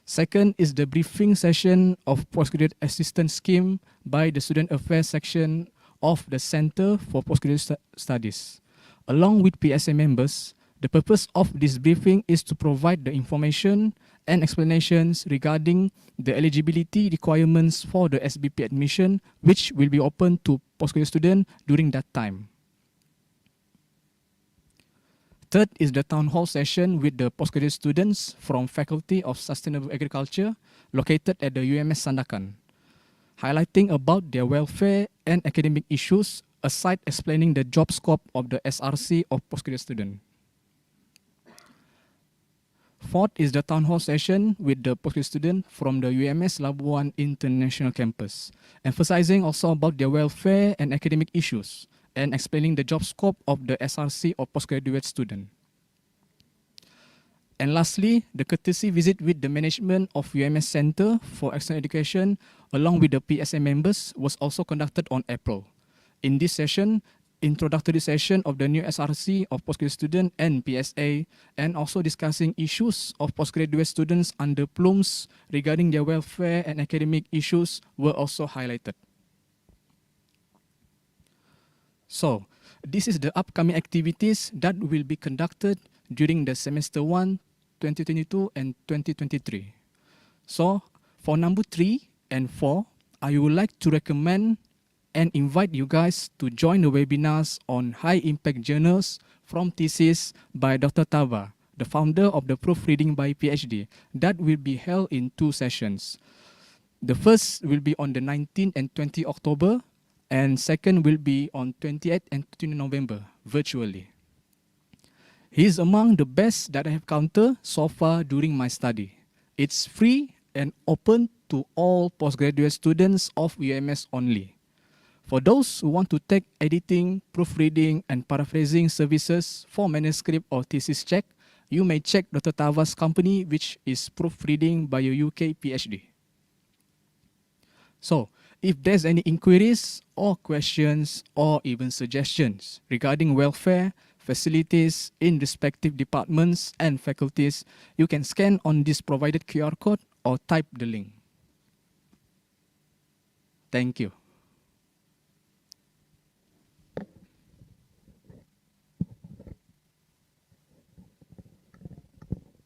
Second is the briefing session of postgraduate assistance scheme by the Student Affairs section of the Center for Postgraduate Studies. Along with PSA members, the purpose of this briefing is to provide the information and explanations regarding the eligibility requirements for the SBP admission, which will be open to postgraduate students during that time. Third is the town hall session with the postgraduate students from Faculty of Sustainable Agriculture located at the UMS Sandakan, highlighting about their welfare and academic issues aside explaining the job scope of the SRC of postgraduate student. Fourth is the town hall session with the postgraduate student from the UMS Labuan International Campus, emphasizing also about their welfare and academic issues and explaining the job scope of the SRC or postgraduate student. And lastly, the courtesy visit with the management of UMS Center for External Education along with the PSA members was also conducted on April. In this session, introductory session of the new SRC of postgraduate student and PSA, and also discussing issues of postgraduate students under PLUMS regarding their welfare and academic issues were also highlighted. So, this is the upcoming activities that will be conducted during the semester 1, 2022 and 2023. So, for number 3 and 4, I would like to recommend and invite you guys to join the webinars on high impact journals from Thesis by Dr. Tava, the founder of the Proofreading by PhD, that will be held in 2 sessions. The first will be on the 19th and 20th October, and second will be on 28th and 20th November, virtually. He is among the best that I have encountered so far during my study. It's free and open to all postgraduate students of UMS only. For those who want to take editing, proofreading, and paraphrasing services for manuscript or thesis check, you may check Dr. Tava's company, which is Proofreading by a UK PhD. So, if there's any inquiries or questions or even suggestions regarding welfare, facilities in respective departments and faculties, you can scan on this provided QR code or type the link. Thank you.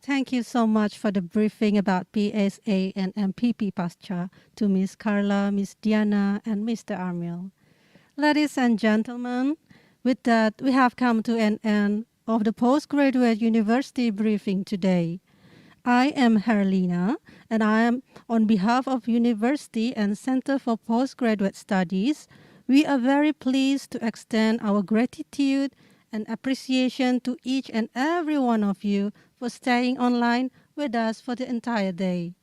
Thank you so much for the briefing about PSA and MPP Pasca to Ms. Carla, Ms. Diana, and Mr. Armil. Ladies and gentlemen, with that, we have come to an end of the Postgraduate University briefing today. I am Herlina, and I am on behalf of University and Center for Postgraduate Studies. We are very pleased to extend our gratitude and appreciation to each and every one of you for staying online with us for the entire day.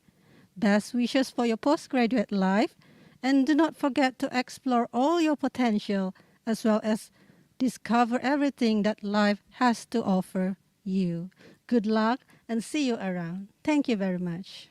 Best wishes for your postgraduate life, and do not forget to explore all your potential as well as discover everything that life has to offer you. Good luck and see you around. Thank you very much.